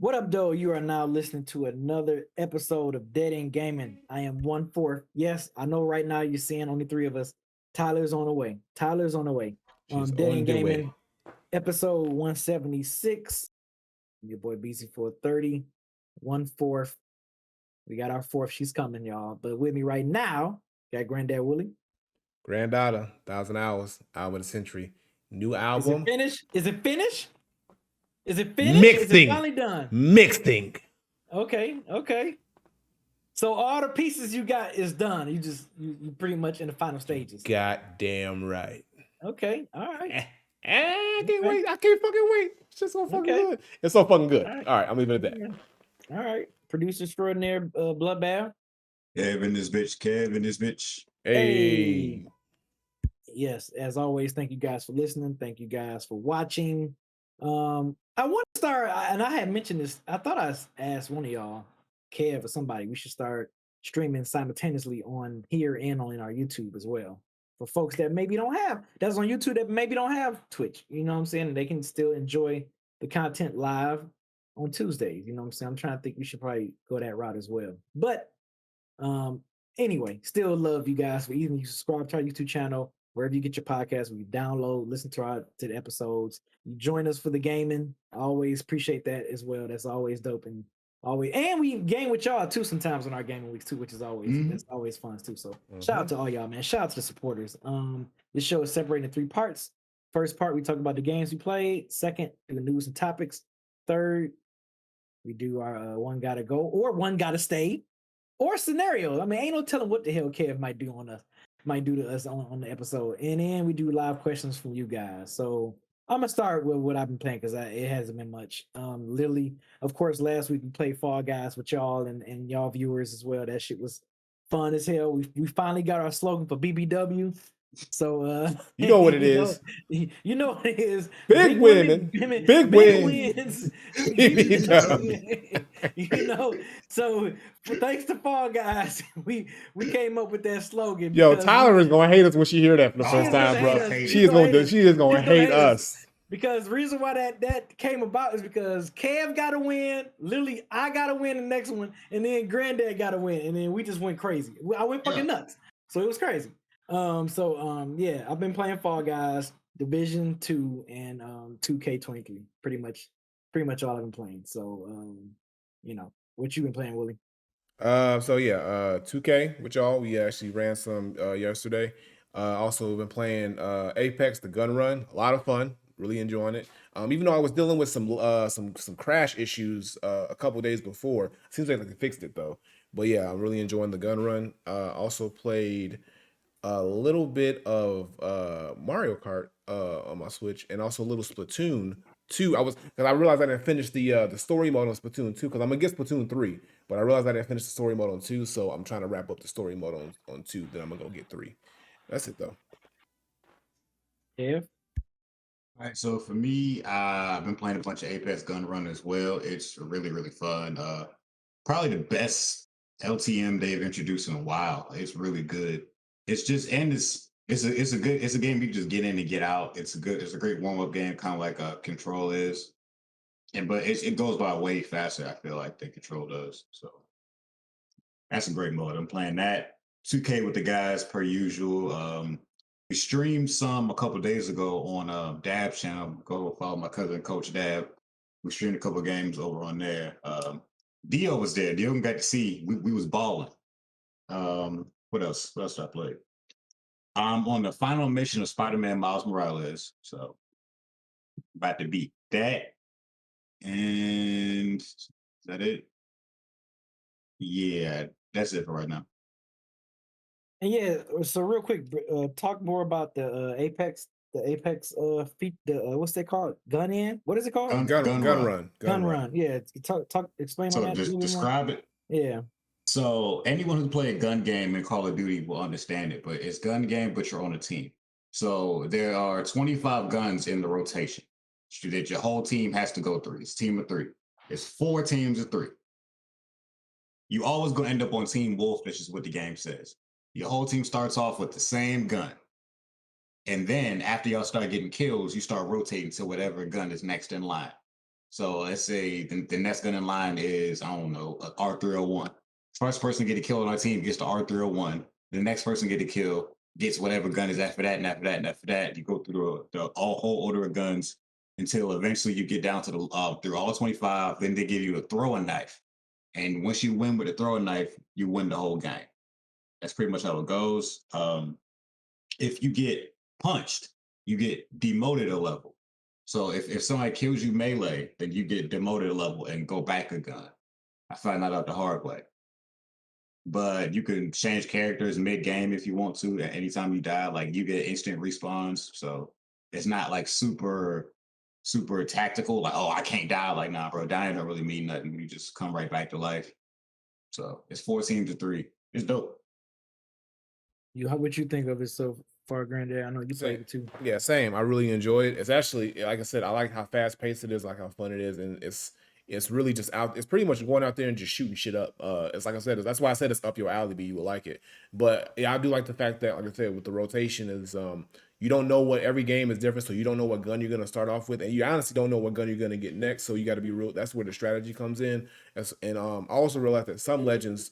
What up, though? You are now listening to another episode of Dead End Gaming. I am one fourth. Yes, I know right now you're seeing only three of us. Tyler's on the way. Tyler's on the way. She's Dead on End the way. Gaming, episode 176. Your boy BC 430. One fourth. We got our fourth. She's coming, y'all. But with me right now, got Granddad Willie. Granddaughter, 1,000 Hours, album of the century. New Is it album, finished? Is it finished? Is it finished? Is it mixing. finally done? Mixing. Okay. So all the pieces you got is done. You pretty much in the final stages. Goddamn right. Okay, all right. I can't Okay. wait. I can't fucking wait. It's just so fucking Okay. good. It's so fucking good. All right. All right, I'm leaving it at that. All right. Producer extraordinaire, Bloodbath. Kevin this bitch. Hey. Yes, as always, thank you guys for listening. Thank you guys for watching. I want to start, and I had mentioned this. I thought I asked one of y'all, Kev or somebody, we should start streaming simultaneously on here and on our YouTube as well. For folks that maybe don't have that's on YouTube that maybe don't have Twitch, you know what I'm saying? And they can still enjoy the content live on Tuesdays. You know what I'm saying? I'm trying to think we should probably go that route as well. But anyway, still love you guys for even you subscribe to our YouTube channel, wherever you get your podcast, we download, listen to the episodes. You join us for the gaming. I always appreciate that as well. That's always dope and we game with y'all too sometimes on our gaming weeks too, which is always that's always fun too. So shout out to all y'all, man. Shout out to the supporters. This show is separated in three parts. First part, we talk about the games we played. Second, the news and topics. Third, we do our one gotta go or one gotta stay or scenarios. I mean, ain't no telling what the hell Kev might do to us on the episode. And then we do live questions from you guys. So I'm gonna start with what I've been playing because it hasn't been much. Literally, of course, last week we played Fall Guys with y'all and y'all viewers as well. That shit was fun as hell. We finally got our slogan for BBW. So You know what it is. You know what it is. Big women, big wins. BBW. You know, so thanks to Fall Guys, we came up with that slogan. Yo, Tyler is gonna hate us when she hear that for the first time, bro. She is gonna hate us. Because the reason why that came about is because Kev got to win, literally I got to win the next one, and then Granddad got to win, and then we just went crazy. I went fucking nuts, so it was crazy. Yeah, I've been playing Fall Guys, Division 2, and 2K23. Pretty much all I've been playing. So you know, what you been playing, Willie? 2K with y'all. We actually ran some yesterday. Also been playing Apex, the gun run. A lot of fun. Really enjoying it. Even though I was dealing with some crash issues a couple days before. Seems like they fixed it though. But yeah, I'm really enjoying the gun run. Also played a little bit of Mario Kart on my Switch, and also a little Splatoon 2. Because I realized I didn't finish the story mode on Splatoon 2, because I'm gonna get Splatoon 3, but I realized I didn't finish the story mode on 2, so I'm trying to wrap up the story mode on 2, then I'm gonna go get 3. That's it though. Yeah. All right, so for me, I've been playing a bunch of Apex Gun Run as well. It's really, really fun. Probably the best LTM they've introduced in a while. It's really good. It's just and it's a game you just get in and get out. It's a great warm up game, kind of like Control is, but it goes by way faster. I feel like than Control does. So that's a great mode. I'm playing that 2K with the guys per usual. We streamed some a couple days ago on Dab's channel. Go follow my cousin Coach Dab. We streamed a couple games over on there. Dio was there. Dio got to see. We was balling. What else? What else did I play? I'm on the final mission of Spider-Man Miles Morales. So about to beat that. And is that it? Yeah, that's it for right now. And yeah, so real quick, talk more about the Apex, what's they called? Gun in? What is it called? Gun run. Gun run. Yeah, explain so on that. Just describe it. Yeah. So anyone who played a gun game in Call of Duty will understand it, but it's gun game, but you're on a team. So there are 25 guns in the rotation that your whole team has to go through. It's a team of 3. It's 4 teams of 3. You always gonna end up on Team Wolf, which is what the game says. Your whole team starts off with the same gun. And then after y'all start getting kills, you start rotating to whatever gun is next in line. So let's say the next gun in line is, I don't know, R301. First person to get a kill on our team gets the R301. The next person to get a kill gets whatever gun is after that, and after that, and after that. You go through the whole order of guns until eventually you get down to the through all 25. Then they give you a throwing knife. And once you win with the throwing knife, you win the whole game. That's pretty much how it goes. If you get punched, you get demoted a level. So if somebody kills you melee, then you get demoted a level and go back a gun. I found that out the hard way. But you can change characters mid-game if you want to. At any time you die, like you get instant respawns. So it's not like super tactical. Like, oh, I can't die. Like, nah, bro, dying don't really mean nothing. You just come right back to life. So it's 14-3. It's dope. What you think of it so far, Granddad? I know you played it too. Yeah, same. I really enjoy it. It's actually, like I said, I like how fast paced it is, like how fun it is, and it's really just out. It's pretty much going out there and just shooting shit up. It's like I said, that's why I said it's up your alley, but you will like it. But yeah, I do like the fact that, like I said, with the rotation is you don't know what, every game is different, so you don't know what gun you're gonna start off with, and you honestly don't know what gun you're gonna get next. So you got to be real. That's where the strategy comes in. And I also realized that some legends,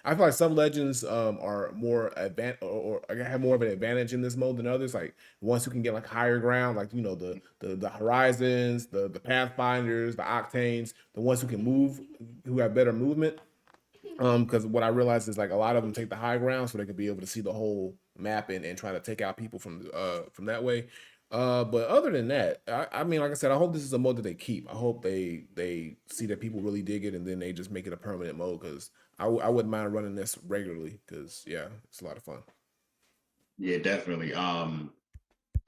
I feel like some legends are more or have more of an advantage in this mode than others. Like ones who can get like higher ground, like the Horizons, the Pathfinders, the Octanes, the ones who can move, who have better movement. Because what I realized is like a lot of them take the high ground so they can be able to see the whole map and try to take out people from that way. But other than that, I mean, like I said, I hope this is a mode that they keep. I hope they see that people really dig it and then they just make it a permanent mode, because I wouldn't mind running this regularly, because yeah, it's a lot of fun. Yeah, definitely. I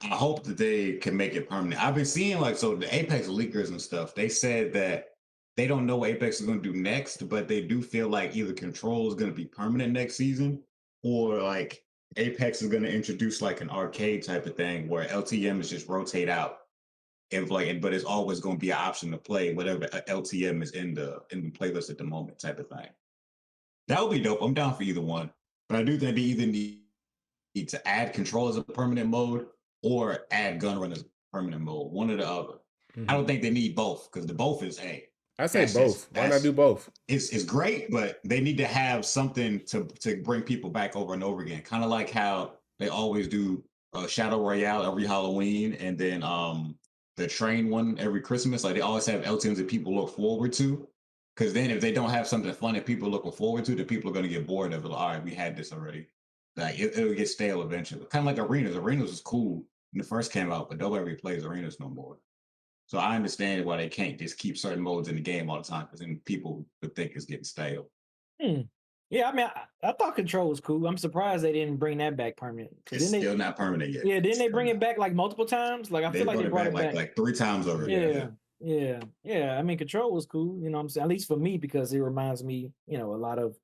hope that they can make it permanent. I've been seeing so the Apex leakers and stuff, they said that they don't know what Apex is going to do next, but they do feel like either Control is going to be permanent next season, or like Apex is going to introduce like an arcade type of thing where LTM is just rotate out, and but it's always going to be an option to play whatever LTM is in the playlist at the moment, type of thing. That would be dope. I'm down for either one, but I do think they either need to add Control as a permanent mode or add gun run as a permanent mode, one or the other. I don't think they need both, because the both is I say both. Why not do both? It's great, but they need to have something to bring people back over and over again. Kind of like how they always do Shadow Royale every Halloween, and then the train one every Christmas. Like they always have LTMs that people look forward to. Because then if they don't have something fun that people are looking forward to, then people are going to get bored of it. Like, all right, we had this already. Like it'll get stale eventually. Kind of like Arenas. Arenas was cool when it first came out, but nobody really plays Arenas no more. So I understand why they can't just keep certain modes in the game all the time, because then people would think it's getting stale. Yeah, I mean, I thought Control was cool. I'm surprised they didn't bring that back permanent. It's still not permanent yet. Yeah, didn't they bring it back like multiple times? Like I feel like they brought it back like 3 times already. Yeah. I mean, Control was cool. You know what I'm saying? At least for me, because it reminds me, a lot of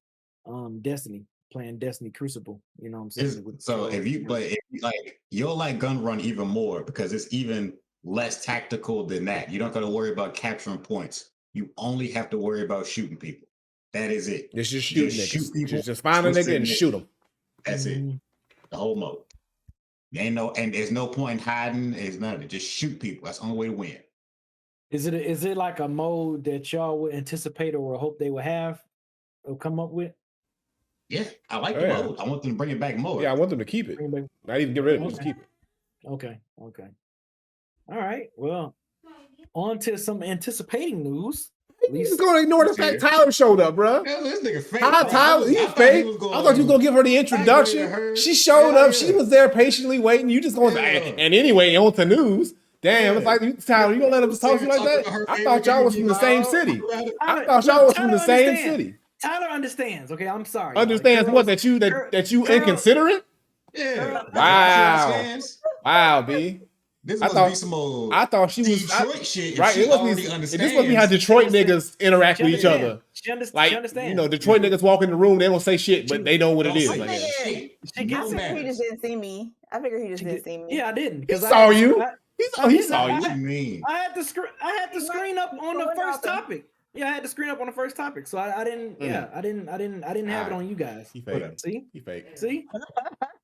Destiny, playing Destiny Crucible. You know what I'm saying? So if you like, you'll like Gun Run even more because it's even less tactical than that. You don't got to worry about capturing points. You only have to worry about shooting people. That is it. It's just shoot niggas. Just find a nigga and shoot them. That's it. The whole mode. And there's no point in hiding. It's nothing. Just shoot people. That's the only way to win. Is it like a mode that y'all would anticipate or hope they would have or come up with? Yeah, I like the mode. I want them to bring it back more. Yeah, I want them to keep it. Not even get rid of it, just keep it. Okay. All right. Well, on to some anticipating news. You just gonna ignore the fact Tyler showed up, bro. This nigga fake. Tyler, he's fake. I thought you was gonna give her the introduction. She showed up. She was there patiently waiting. You just going and anyway, on to news. Damn, it's like Tyler, you gonna let him just talk to you like that? I thought y'all was from the same city. Tyler understands. Okay, I'm sorry. Understands what that you inconsiderate? Yeah. Wow, B. I thought she was Detroit shit. Right. This must be how Detroit niggas interact with each other. She understands. Detroit niggas walk in the room, they don't say shit, but they know what it is. I figured he just didn't see me. Yeah, I didn't. He saw you. He saw you. I had to screen up on the first topic. Yeah, I had to screen up on the first topic, so I didn't. Yeah, I didn't have it on you guys. He fake. See, he fake. See,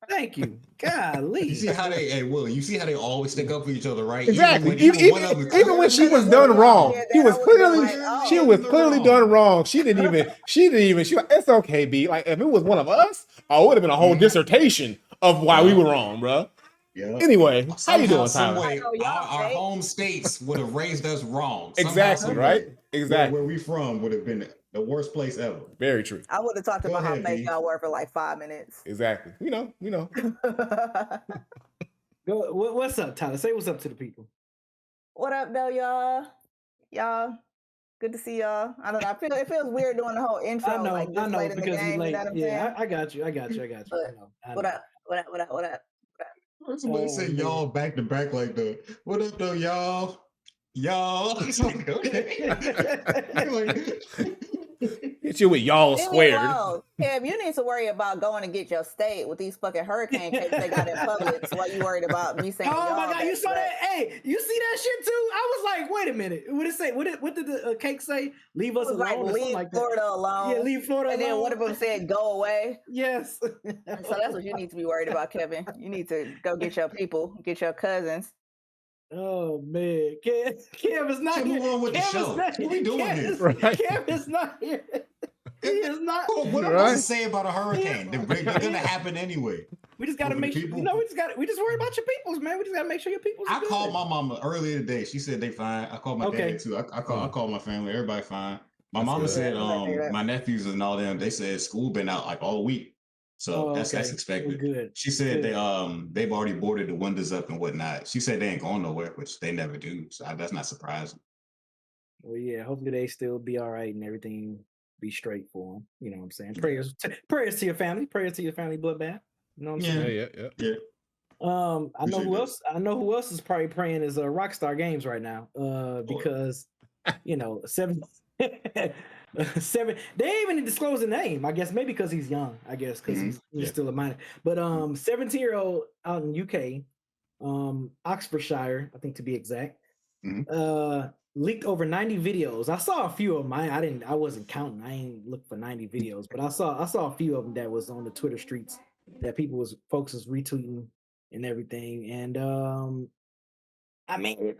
Thank you. You see Golly. how they, hey, Will, you see how they always stick up for each other, right? Exactly. Even one of them Even when she was done wrong, she was clearly done wrong. She was like, it's okay, B. Like, if it was one of us, oh, it would have been a whole dissertation of why we were wrong, bro. Yeah. Anyway, how you doing, some Tyler? way, our home states would have raised us wrong. Exactly, right? Exactly. Where we from would have been the worst place ever. Very true. I would have talked about how ahead, fake B. y'all were for like 5 minutes. Exactly. We know. Go, what's up, Tyler? Say what's up to the people. What up, though, y'all? Y'all, good to see y'all. I don't know. It feels weird doing the whole intro. I know, like this late in the because game, you late. you know what I'm Yeah, saying? I got you. I But know. what up? What up? Somebody say y'all back to back like the what up though, y'all? It's like, okay. Hit you with y'all squared. Kev, you need to worry about going to get your steak with these fucking hurricane cakes they got in Publix while you worried about me saying Oh my y'all. God, you saw that? Hey, you see that shit too? I was like, wait a minute. What did it say? What did the cake say? Leave us alone. Like, or leave something like Florida that. alone. Yeah, leave Florida alone. And then one of them said, go away. Yes. So that's what you need to be worried about, Kevin. You need to go get your people, get your cousins. Oh man, Kev is not here. Move on with the show. What are we doing here? Kev is not here. He is not. What am I supposed to say about a hurricane? They're gonna happen anyway. We just gotta make sure. You know, we just worry about your peoples, man. We just gotta make sure your peoples. I called my mama earlier today. She said they fine. I called my dad too. I called my family. Everybody fine. My mama said my nephews and all them. They said school been out like all week. So that's expected. Well, good. She said they've already boarded the windows up and whatnot. She said they ain't going nowhere, which they never do. So that's not surprising. Well, yeah. Hopefully they still be all right and everything be straight for them. You know what I'm saying? Prayers to your family. Prayers to your family, bloodbath. You know what I'm saying? Yeah. I know who else. I know who else is probably praying is Rockstar Games right now. Because you know 7. They ain't even disclose the name. I guess maybe because he's young. I guess because he's still a minor. But 17-year-old out in UK, Oxfordshire, I think to be exact, leaked over 90 videos. I saw a few of them. I wasn't counting. I ain't looked for 90 videos, but I saw a few of them that was on the Twitter streets that folks was retweeting and everything. And I mean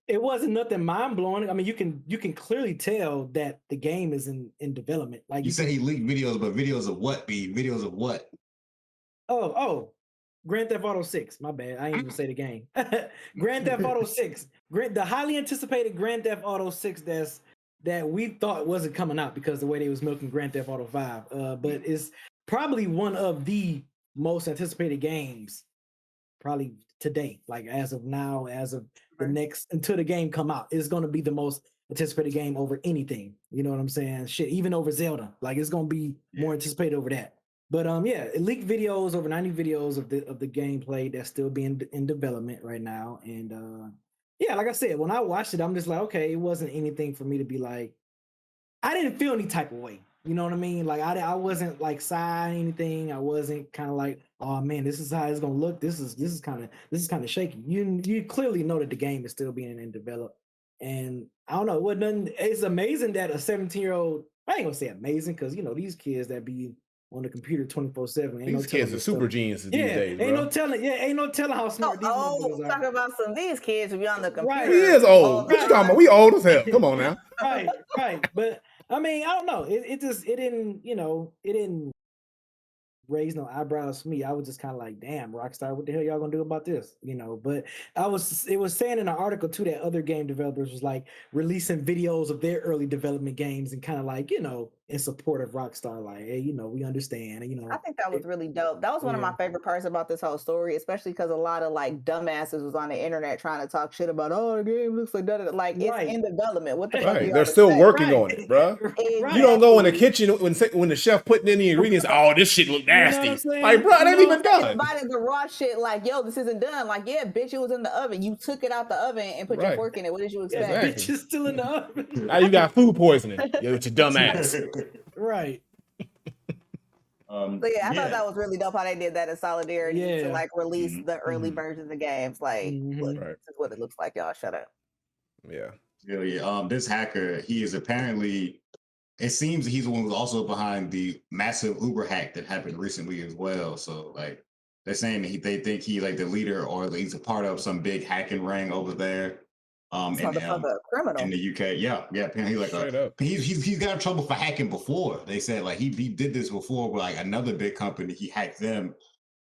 it wasn't nothing mind blowing. I mean, you can clearly tell that the game is in development. Like you said, he leaked videos, but videos of what? Videos of what? Oh, Grand Theft Auto 6. My bad. I ain't even say the game. Grand Theft Auto 6. The highly anticipated Grand Theft Auto 6 that we thought wasn't coming out because the way they was milking Grand Theft Auto 5. But it's probably one of the most anticipated games probably today. Like as of now, as of the next until the game come out, it's gonna be the most anticipated game over anything. You know what I'm saying? Shit, even over Zelda. Like it's gonna be more anticipated over that. But it leaked videos, over 90 videos of the gameplay that's still being in development right now. And like I said, when I watched it, I'm just like, okay, it wasn't anything for me to be like, I didn't feel any type of way. You know what I mean? Like I wasn't like sighing anything. I wasn't kind of like, oh man, this is how it's gonna look. This is kind of shaky. You clearly know that the game is still being in develop. And I don't know, it's amazing that a 17-year-old, I ain't gonna say amazing, because you know, these kids that be on the computer 24/7. These kids are super geniuses these days, bro. Ain't no telling how smart these motherfuckers are. Talk about some of these kids who be on the computer. Right. He is old. What you talking about? We old as hell. Come on now. Right. But I mean, I don't know. It didn't raise no eyebrows to me. I was just kind of like, damn, Rockstar, what the hell y'all gonna do about this? You know, but it was saying in an article too that other game developers was like releasing videos of their early development games and kind of like, you know, in support of Rockstar, like, hey, you know, we understand. You know, I think that was really dope. That was one of my favorite parts about this whole story, especially because a lot of like dumbasses was on the internet trying to talk shit about, oh, the game looks like that. Like it's in development. What the fuck? They're still working on it, bro. You don't go in the kitchen when the chef putting in the ingredients. Oh, this shit look nasty. You know, like, bro, it ain't even done. Invited the raw shit, like, yo, this isn't done. Like, yeah, bitch, it was in the oven. You took it out the oven and put your fork in it. What did you expect? Bitch is still in the oven. Now you got food poisoning. Yo, with your dumb ass. Right. So I thought that was really dope how they did that in solidarity to like release the early versions of games. Like, look, this is what it looks like. Y'all shut up. Yeah. This hacker, he is apparently, it seems he's the one who's also behind the massive Uber hack that happened recently as well. So like, They're saying that they think he like the leader or he's a part of some big hacking ring over there. This motherfucker a criminal In the UK. Yeah. Apparently like Straight up. he's got in trouble for hacking before. They said like he did this before with like another big company. He hacked them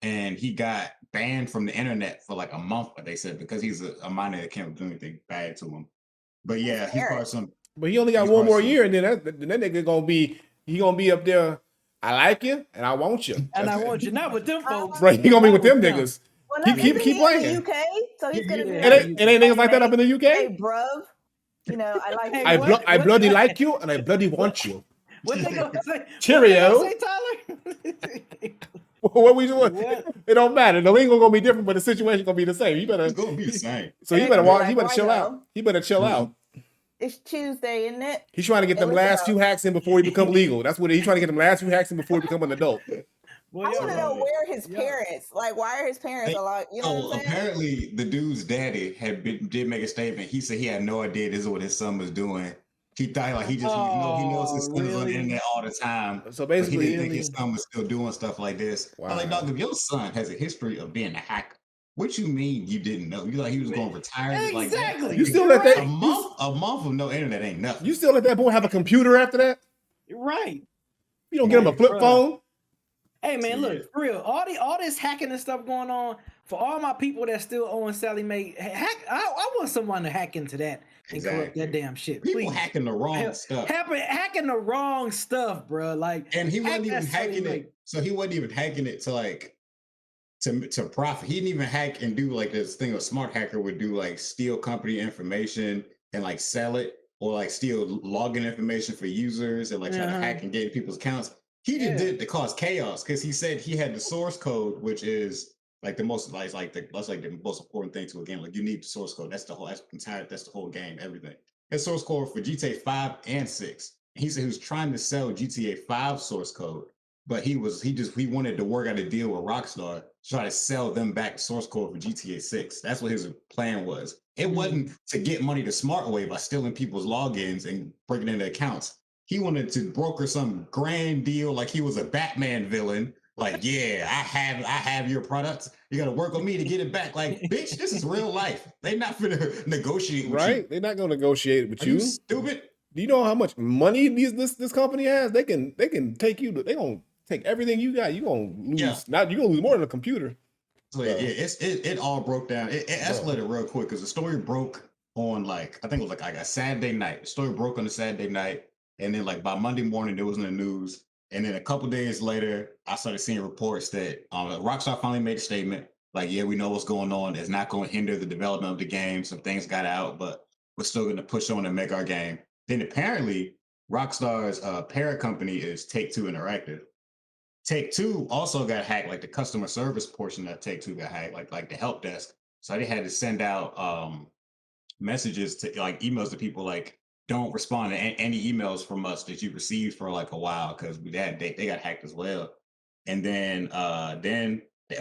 and he got banned from the internet for like a month, but they said because he's a minor that can't do anything bad to him. But yeah, he's part of some. But he only got one more year, and then that nigga gonna be up there. I like you, and I want you, and I want you. Not with them folks, right? He gonna be with them niggas. Well, keep playing. In the UK, so he's gonna be. It ain't niggas like that up in the UK. Hey, bruv, you know I like. I bloody like you, and I bloody want you. What they gonna say? Cheerio. What they gonna say, Tyler? What we doing? It don't matter. The lingo gonna be different, but the situation gonna be the same. You better. It's gonna be the same. So he better walk. He better chill out. He better chill out. It's Tuesday, isn't it? He's trying to get them last 2 hacks in before he become legal. That's what he's trying to get them last 2 hacks in before he become an adult. I want to know where his parents. Like, why are his parents like? You know what I'm saying? Apparently, the dude's daddy did make a statement. He said he had no idea this is what his son was doing. He thought like he knows his son is on the internet all the time. So basically, he didn't think his son was still doing stuff like this. Wow. I'm like, dog, if your son has a history of being a hacker, what you mean you didn't know? You like he was going to retire? Exactly. Like you still let that a month of no internet ain't nothing. You still let that boy have a computer after that? Right. You don't get him a flip phone? Hey man, look, for real. All this hacking and stuff going on. For all my people that still own Sally Mae, I want someone to hack into that and corrupt that damn shit. People please. hacking the wrong stuff. Hacking the wrong stuff, bro. Like, and he wasn't even hacking it. So he wasn't even hacking it to like to profit. He didn't even hack and do like this thing a smart hacker would do, like steal company information and like sell it, or like steal login information for users and like try to hack and get people's accounts. He just did it to cause chaos because he said he had the source code, which is like the most that's like the most important thing to a game. Like you need the source code. That's the whole game, everything. His source code for GTA 5 and 6. And he said he was trying to sell GTA 5 source code, but he wanted to work out a deal with Rockstar to try to sell them back source code for GTA 6. That's what his plan was. It wasn't to get money the smart way by stealing people's logins and breaking into accounts. He wanted to broker some grand deal like he was a Batman villain. Like, yeah, I have your products. You got to work on me to get it back. Like, bitch, this is real life. They're not going to negotiate with you. Right? They're not going to negotiate with you. You stupid. Do you know how much money this company has? They can take you. They gonna take everything you got. You gonna lose. You gonna lose more than a computer. So yeah, it all broke down. It escalated real quick because the story broke on like I think it was like a Saturday night. The story broke on a Saturday night. And then like by Monday morning, it was in the news. And then a couple days later, I started seeing reports that Rockstar finally made a statement. Like, yeah, we know what's going on. It's not going to hinder the development of the game. Some things got out, but we're still going to push on and make our game. Then apparently, Rockstar's parent company is Take-Two Interactive. Take-Two also got hacked, like the customer service portion of Take-Two got hacked, like the help desk. So they had to send out messages to like emails to people like, don't respond to any emails from us that you received for like a while because they got hacked as well. And then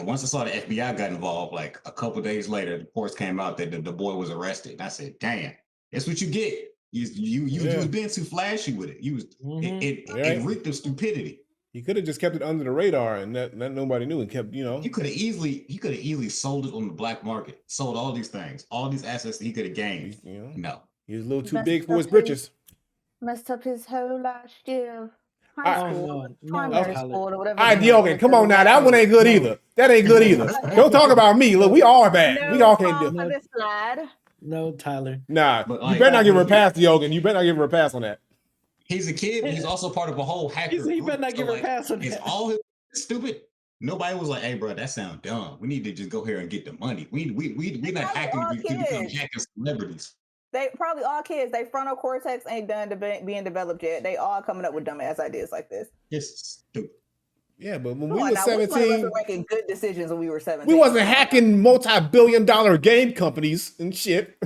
once I saw the FBI got involved, like a couple days later, the reports came out that the boy was arrested. And I said, "Damn, that's what you get. You was being too flashy with it. You was it reeked of stupidity." He could have just kept it under the radar and that nobody knew and kept, He could have easily sold it on the black market, sold all these things, all these assets that he could have gained. No. He was a little too big for his britches. Messed up his whole last year. High school, primary school, or whatever. All right, Diogen, come on now. That one ain't good either. That ain't good either. Don't talk about me. Look, we all are bad. We all can't do it. No, Tyler. Nah, you better not give her a pass, Diogen. You better not give her a pass on that. He's a kid, but he's also part of a whole hacker group. He better not give her a pass on that. It's all stupid. Nobody was like, "Hey, bro, that sounds dumb. We need to just go here and get the money. We're not hacking to become hacking celebrities." They probably all kids. They frontal cortex ain't done being developed yet. They all coming up with dumbass ideas like this. It's stupid. Yeah, but when we were 17, we were making good decisions when we were 17. We wasn't hacking multi-billion-dollar game companies and shit.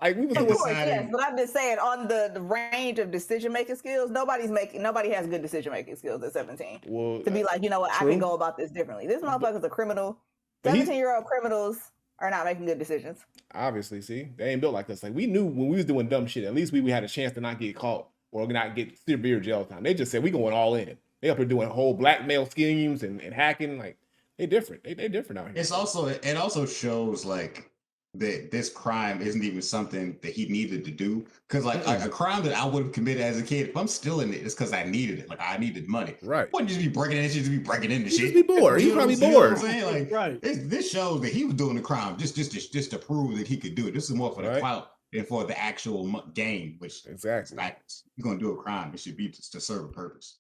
Like we was doing. Yes, but I'm just saying on the range of decision-making skills, nobody has good decision-making skills at 17. Well, to be like, you know what, true. I can go about this differently. This motherfucker's a criminal. 17-year-old criminals are not making good decisions. Obviously, see, they ain't built like us. Like we knew when we was doing dumb shit, at least we had a chance to not get caught or not get severe jail time. They just said we going all in. They up here doing whole blackmail schemes and hacking. Like They different. They different out here. It also shows like that this crime isn't even something that he needed to do. Because like a crime that I would have committed as a kid, if I'm still in it, it's because I needed it. Like I needed money. Right. Wouldn't just be breaking in, just be breaking into shit. Just be bored. He probably bored. You know what I'm saying? Like right. this shows that he was doing the crime just to prove that he could do it. This is more for the clout than for the actual game. Which exactly, like you're gonna do a crime, it should be to serve a purpose.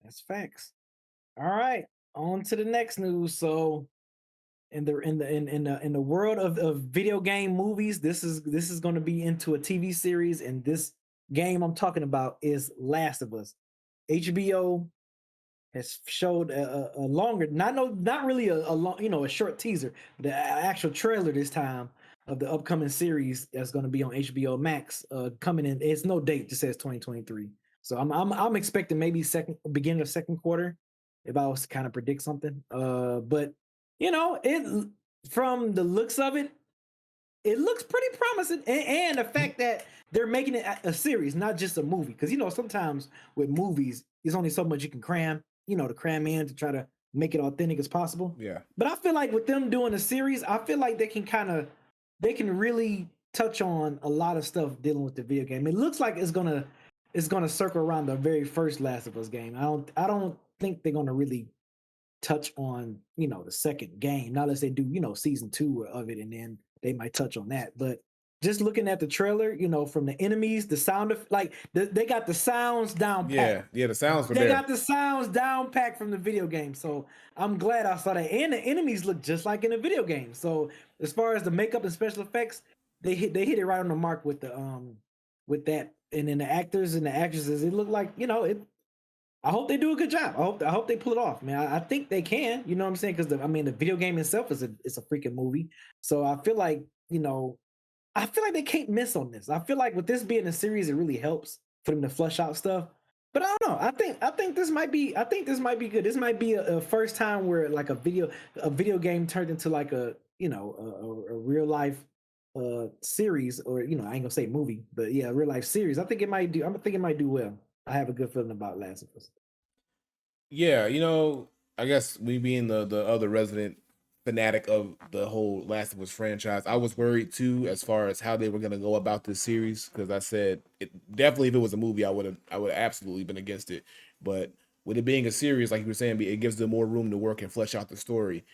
That's facts. All right, on to the next news. So, in the world of video game movies, this is going to be into a TV series, and this game I'm talking about is Last of Us. HBO has showed a longer, not really a long, a short teaser, but the actual trailer this time of the upcoming series that's going to be on HBO Max. Coming in, it's no date, just says 2023. So I'm expecting maybe beginning of second quarter, if I was to kind of predict something. But it from the looks of it, it looks pretty promising, and the fact that they're making it a series, not just a movie. Because sometimes with movies, there's only so much you can cram, to cram in to try to make it authentic as possible. Yeah. But I feel like with them doing a series, I feel like they can really touch on a lot of stuff dealing with the video game. It looks like it's gonna circle around the very first Last of Us game. I don't think they're gonna really touch on the second game, not unless they do season 2 of it, and then they might touch on that. But just looking at the trailer, from the enemies, the sound of they got the sounds down pat. Yeah, the sounds were they there. got the sounds down pat from the video game. So I'm glad I saw that. And the enemies look just like in the video game. So as far as the makeup and special effects, they hit it right on the mark with the with that. And then the actors and the actresses, it looked like I hope they do a good job. I hope they pull it off, man. I think they can. You know what I'm saying? Because the video game itself is a freaking movie. So I feel like they can't miss on this. I feel like with this being a series, it really helps for them to flush out stuff. But I don't know. I think this might be good. This might be a first time where like a video game turned into like a real life series, or I ain't gonna say movie, but yeah, a real life series. I think it might do well. I have a good feeling about Last of Us. Yeah, I guess me being the other resident fanatic of the whole Last of Us franchise, I was worried too as far as how they were gonna go about this series, because I said definitely if it was a movie, I would have absolutely been against it. But with it being a series, like you were saying, it gives them more room to work and flesh out the story.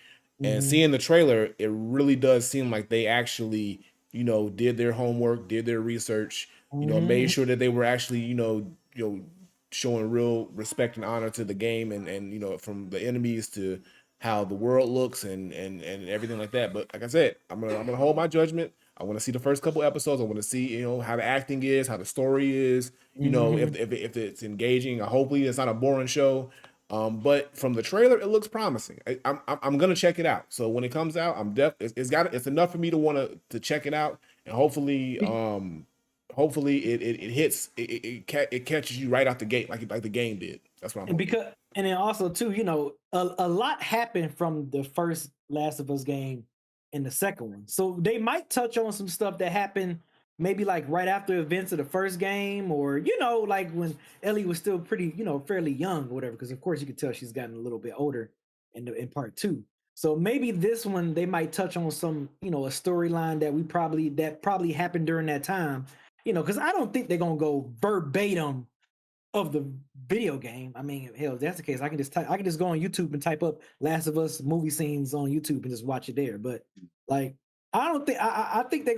And seeing the trailer, it really does seem like they actually, did their homework, did their research, made sure that they were actually, showing real respect and honor to the game, and from the enemies to how the world looks and everything like that. But like I said, I'm gonna hold my judgment. I want to see the first couple episodes. I want to see how the acting is, how the story is. If it's engaging. Hopefully, it's not a boring show. But from the trailer, it looks promising. I'm gonna check it out. So when it comes out, it's enough for me to want to check it out, and hopefully it hits it catches you right out the gate like the game did. That's what I'm hoping. And then also too, a lot happened from the first Last of Us game and the second one. So they might touch on some stuff that happened maybe like right after events of the first game, or like when Ellie was still pretty, fairly young or whatever, because of course you could tell she's gotten a little bit older in part 2. So maybe this one they might touch on some, a storyline that probably happened during that time. Because I don't think they're gonna go verbatim of the video game. I mean, hell, if that's the case, I can just go on YouTube and type up Last of Us movie scenes on YouTube and just watch it there. But like, I think they're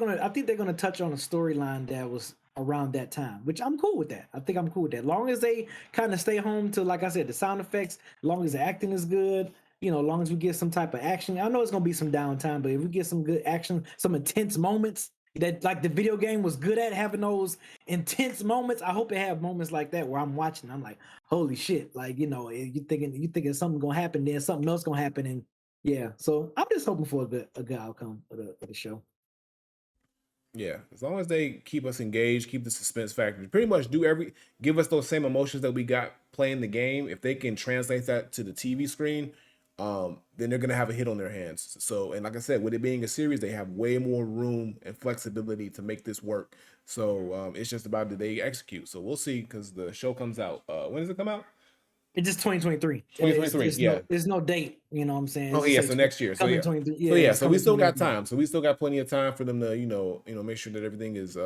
gonna touch on a storyline that was around that time, which I'm cool with that. I think I'm cool with that. Long as they kind of stay home to, like I said, the sound effects, long as the acting is good, long as we get some type of action. I know it's gonna be some downtime, but if we get some good action, some intense moments that like the video game was good at having those intense moments, I hope it have moments like that where I'm watching, I'm like, holy shit, like you thinking something gonna happen, then something else gonna happen, and yeah. So I'm just hoping for a good outcome of the show. Yeah, as long as they keep us engaged, keep the suspense factor, pretty much give us those same emotions that we got playing the game. If they can translate that to the TV screen, then they're gonna have a hit on their hands. So, and like I said, with it being a series, they have way more room and flexibility to make this work. So, it's just about did they execute. So we'll see, because the show comes out. When does it come out? It's just 2023. 2023, yeah. There's no date. You know what I'm saying? Oh yeah, so next year. So yeah, 23. so yeah, it's so we still got 2023. time. So we still got plenty of time for them to, make sure that everything is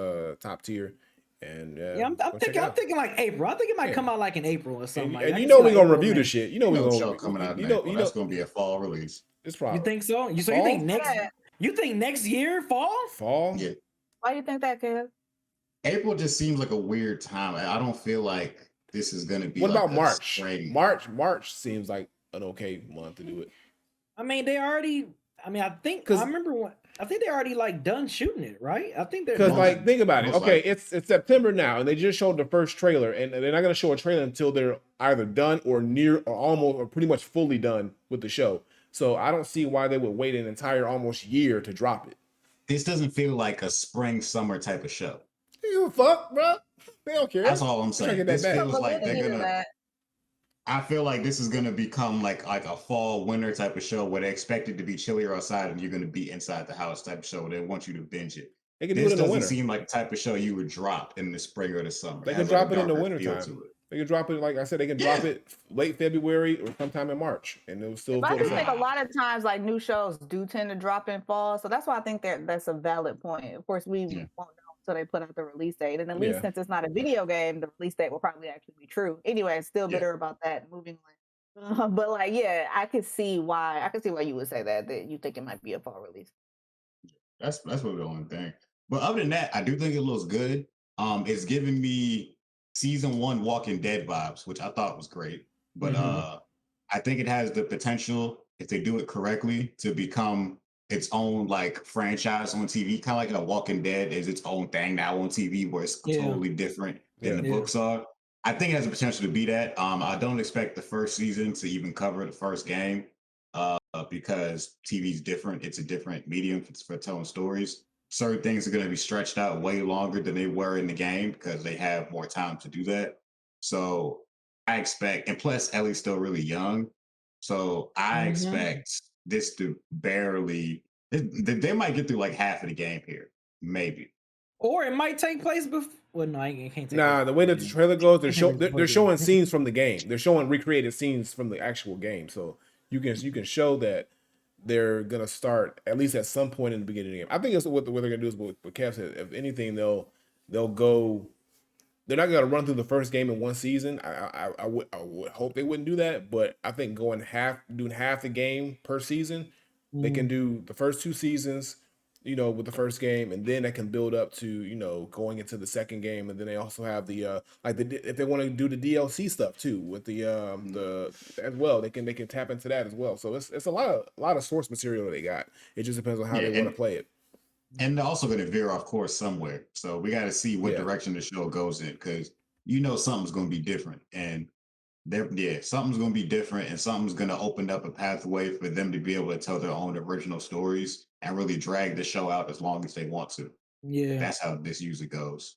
top tier. And Yeah, I'm go check it out. thinking like April. I think it might Yeah. come out like in April or something. And I you can know see we're like gonna April, review May. this shit. You know we're No gonna show coming out in April. That's gonna be a fall release. it's You probably think so? You fall? think next year fall? Fall? Yeah. Why do you think that, Kev? April just seems like a weird time. I don't feel like this is gonna be What like about a March? spring. March seems like an okay month to do it. I mean, they already. I mean, I think they already like done shooting it, right? I think they're Because done. like think about it. most Okay, likely. it's September now, and they just showed the first trailer, and they're not gonna show a trailer until they're either done or near or almost or pretty much fully done with the show. So I don't see why they would wait an entire almost year to drop it. This doesn't feel like a spring summer type of show. You give a fuck, bro? They don't care. That's all I'm They're trying to saying. get that This back. feels like Validity they're to gonna. that. I feel like this is gonna become like a fall winter type of show where they expect it to be chillier outside and you're gonna be inside the house type of show. They want you to binge it. They can do This it in the doesn't winter. seem like the type of show you would drop in the spring or the summer. They It can has like drop a it in the darker winter feel time. to it. They can drop it, like I said, they can drop it late February or sometime in March, and it'll still But I feel the just think a same. lot of times, like new shows do tend to drop in fall, so that's why I think that's a valid point. Of course, we Yeah. won't know until they put out the release date, and at least Yeah. since it's not a video game, the release date will probably actually be true. Anyway, it's still Yeah. bitter about that. Moving on, but like, yeah, I could see why you would say that you think it might be a fall release. That's really the only thing. But other than that, I do think it looks good. It's giving me season 1 Walking Dead vibes, which I thought was great. But I think it has the potential, if they do it correctly, to become its own like franchise on TV, kind of like a Walking Dead is its own thing now on TV, where it's Yeah. totally different than Yeah. the books are. I think it has the potential to be that. I don't expect the first season to even cover the first game because TV is different. It's a different medium for telling stories. Certain things are going to be stretched out way longer than they were in the game because they have more time to do that. So I expect, and plus Ellie's still really young, so I expect this to barely. They might get through like half of the game here, maybe. Or it might take place before. Well, no, I can't take. Nah, the way that the trailer goes, they're showing scenes from the game. They're showing recreated scenes from the actual game. So you can show that they're gonna start at least at some point in the beginning of the game. I think that's what they're gonna do is what Kev said. If anything, they'll go. They're not gonna run through the first game in one season. I would hope they wouldn't do that, but I think doing half the game per season, they can do the first 2 seasons, with the first game, and then that can build up to going into the second game, and then they also have the if they want to do the DLC stuff too with the as well, they can tap into that as well. So it's a lot of source material that they got. It just depends on how they want to play it. And they're also going to veer off course somewhere. So we got to see what direction the show goes in, because something's going to be different, and something's going to be different, and something's going to open up a pathway for them to be able to tell their own original stories and really drag the show out as long as they want to. Yeah, that's how this usually goes.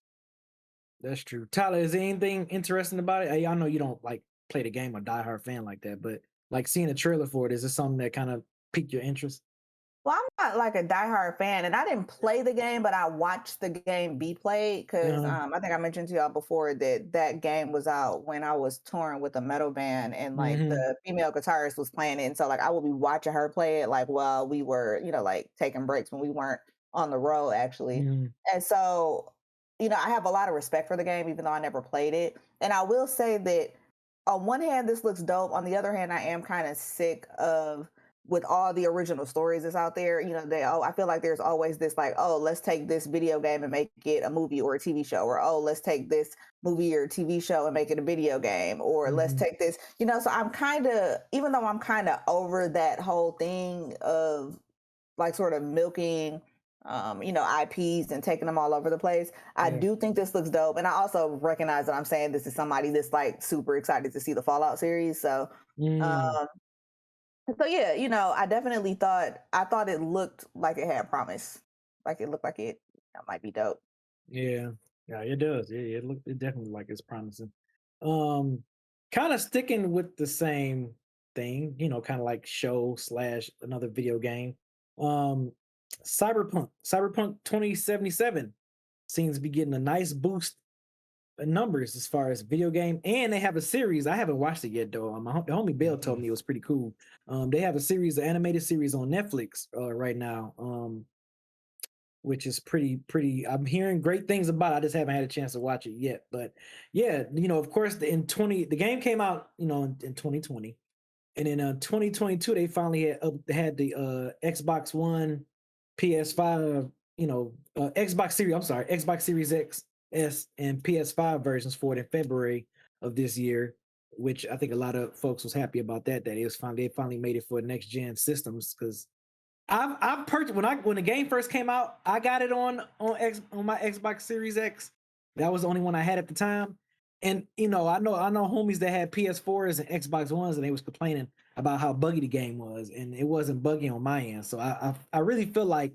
That's true. Tyler, is there anything interesting about it? I know you don't like play the game or diehard fan like that, but like seeing a trailer for it, is this something that kind of piqued your interest? Well, I'm not like a diehard fan, and I didn't play the game, but I watched the game be played because I think I mentioned to y'all before that game was out when I was touring with a metal band, and like the female guitarist was playing it, and so like I would be watching her play it like while we were, like taking breaks when we weren't on the road actually, and so I have a lot of respect for the game, even though I never played it, and I will say that on one hand this looks dope, on the other hand I am kind of sick of. With all the original stories that's out there, I feel like there's always this like, oh, let's take this video game and make it a movie or a TV show, or oh, let's take this movie or TV show and make it a video game, or let's take this, so I'm kind of, even though I'm kind of over that whole thing of like sort of milking IPs and taking them all over the place. I do think this looks dope. And I also recognize that I'm saying this is somebody that's like super excited to see the Fallout series. So, so yeah, I definitely thought it looked like it had promise. Like it looked like it might be dope. Yeah, it does. It definitely like it's promising. Kind of sticking with the same thing, kind of like show / another video game. Cyberpunk 2077 seems to be getting a nice boost numbers as far as video game, and they have a series. I haven't watched it yet though. The homie Bill told me it was pretty cool. They have a series, an animated series on Netflix right now. Which is pretty. I'm hearing great things about it. I just haven't had a chance to watch it yet. But yeah, of course, the game came out, in 2020, and in 2022 they finally had the Xbox One, PS5, Xbox Series. I'm sorry, Xbox Series X, S, and PS5 versions for it in February of this year, which I think a lot of folks was happy about that. That they finally made it for next gen systems because I've purchased when the game first came out. I got it on my Xbox Series X. That was the only one I had at the time. And I know homies that had PS4s and Xbox Ones, and they was complaining about how buggy the game was, and it wasn't buggy on my end. So I really feel like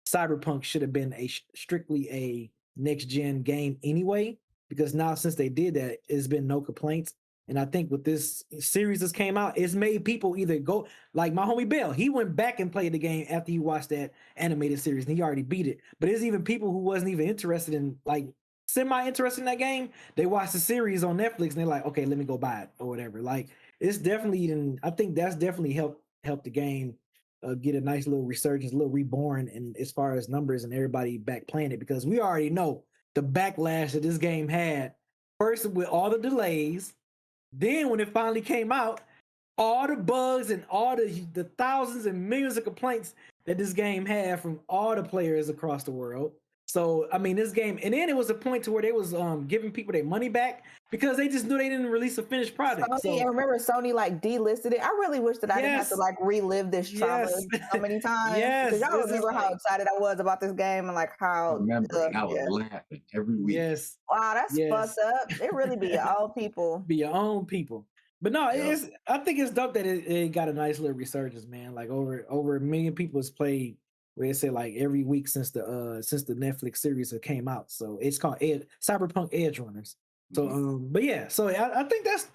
Cyberpunk should have been strictly a next gen game anyway, because now since they did that, it's been no complaints. And I think with this series that came out, it's made people either go like my homie Bill. He went back and played the game after he watched that animated series, and he already beat it. But there's even people who wasn't even interested in semi-interested in that game. They watched the series on Netflix and they're like, okay, let me go buy it or whatever. Like it's definitely, I think that's definitely helped the game get a nice little resurgence, a little reborn, and as far as numbers and everybody back playing it, because we already know the backlash that this game had. First with all the delays, then when it finally came out, all the bugs and all the thousands and millions of complaints that this game had from all the players across the world. So I mean, this game, and then it was a point to where they was giving people their money back because they just knew they didn't release a finished product. Sony, and remember Sony delisted it. I really wish that I didn't have to relive this trauma so many times. Yes, because y'all remember how excited I was about this game and how. I remember, and I was laughing every week. Yes. Wow, that's fucked up. It really be your own people. Be your own people. But no, I think it's dope that it got a nice little resurgence, man. Like over 1 million people has played, where they say like every week since the Netflix series came out. So it's called Cyberpunk Edge Runners. So but yeah, so I think it's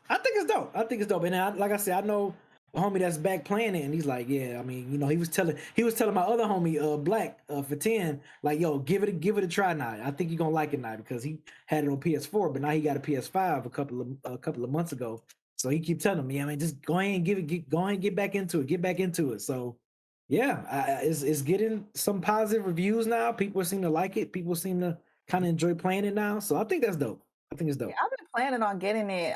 dope. I think it's dope. And like I said, I know a homie that's back playing it, and he's like, yeah, I mean, he was telling my other homie Black for 10, like, yo, give it a try now. I think you're gonna like it now, because he had it on PS4, but now he got a PS5 a couple of months ago. So he keep telling me, I mean, just go ahead and go ahead and get back into it. So yeah, it's getting some positive reviews now. People seem to like it. People seem to kind of enjoy playing it now. So I think that's dope. I think it's dope. Yeah, I've been planning on getting it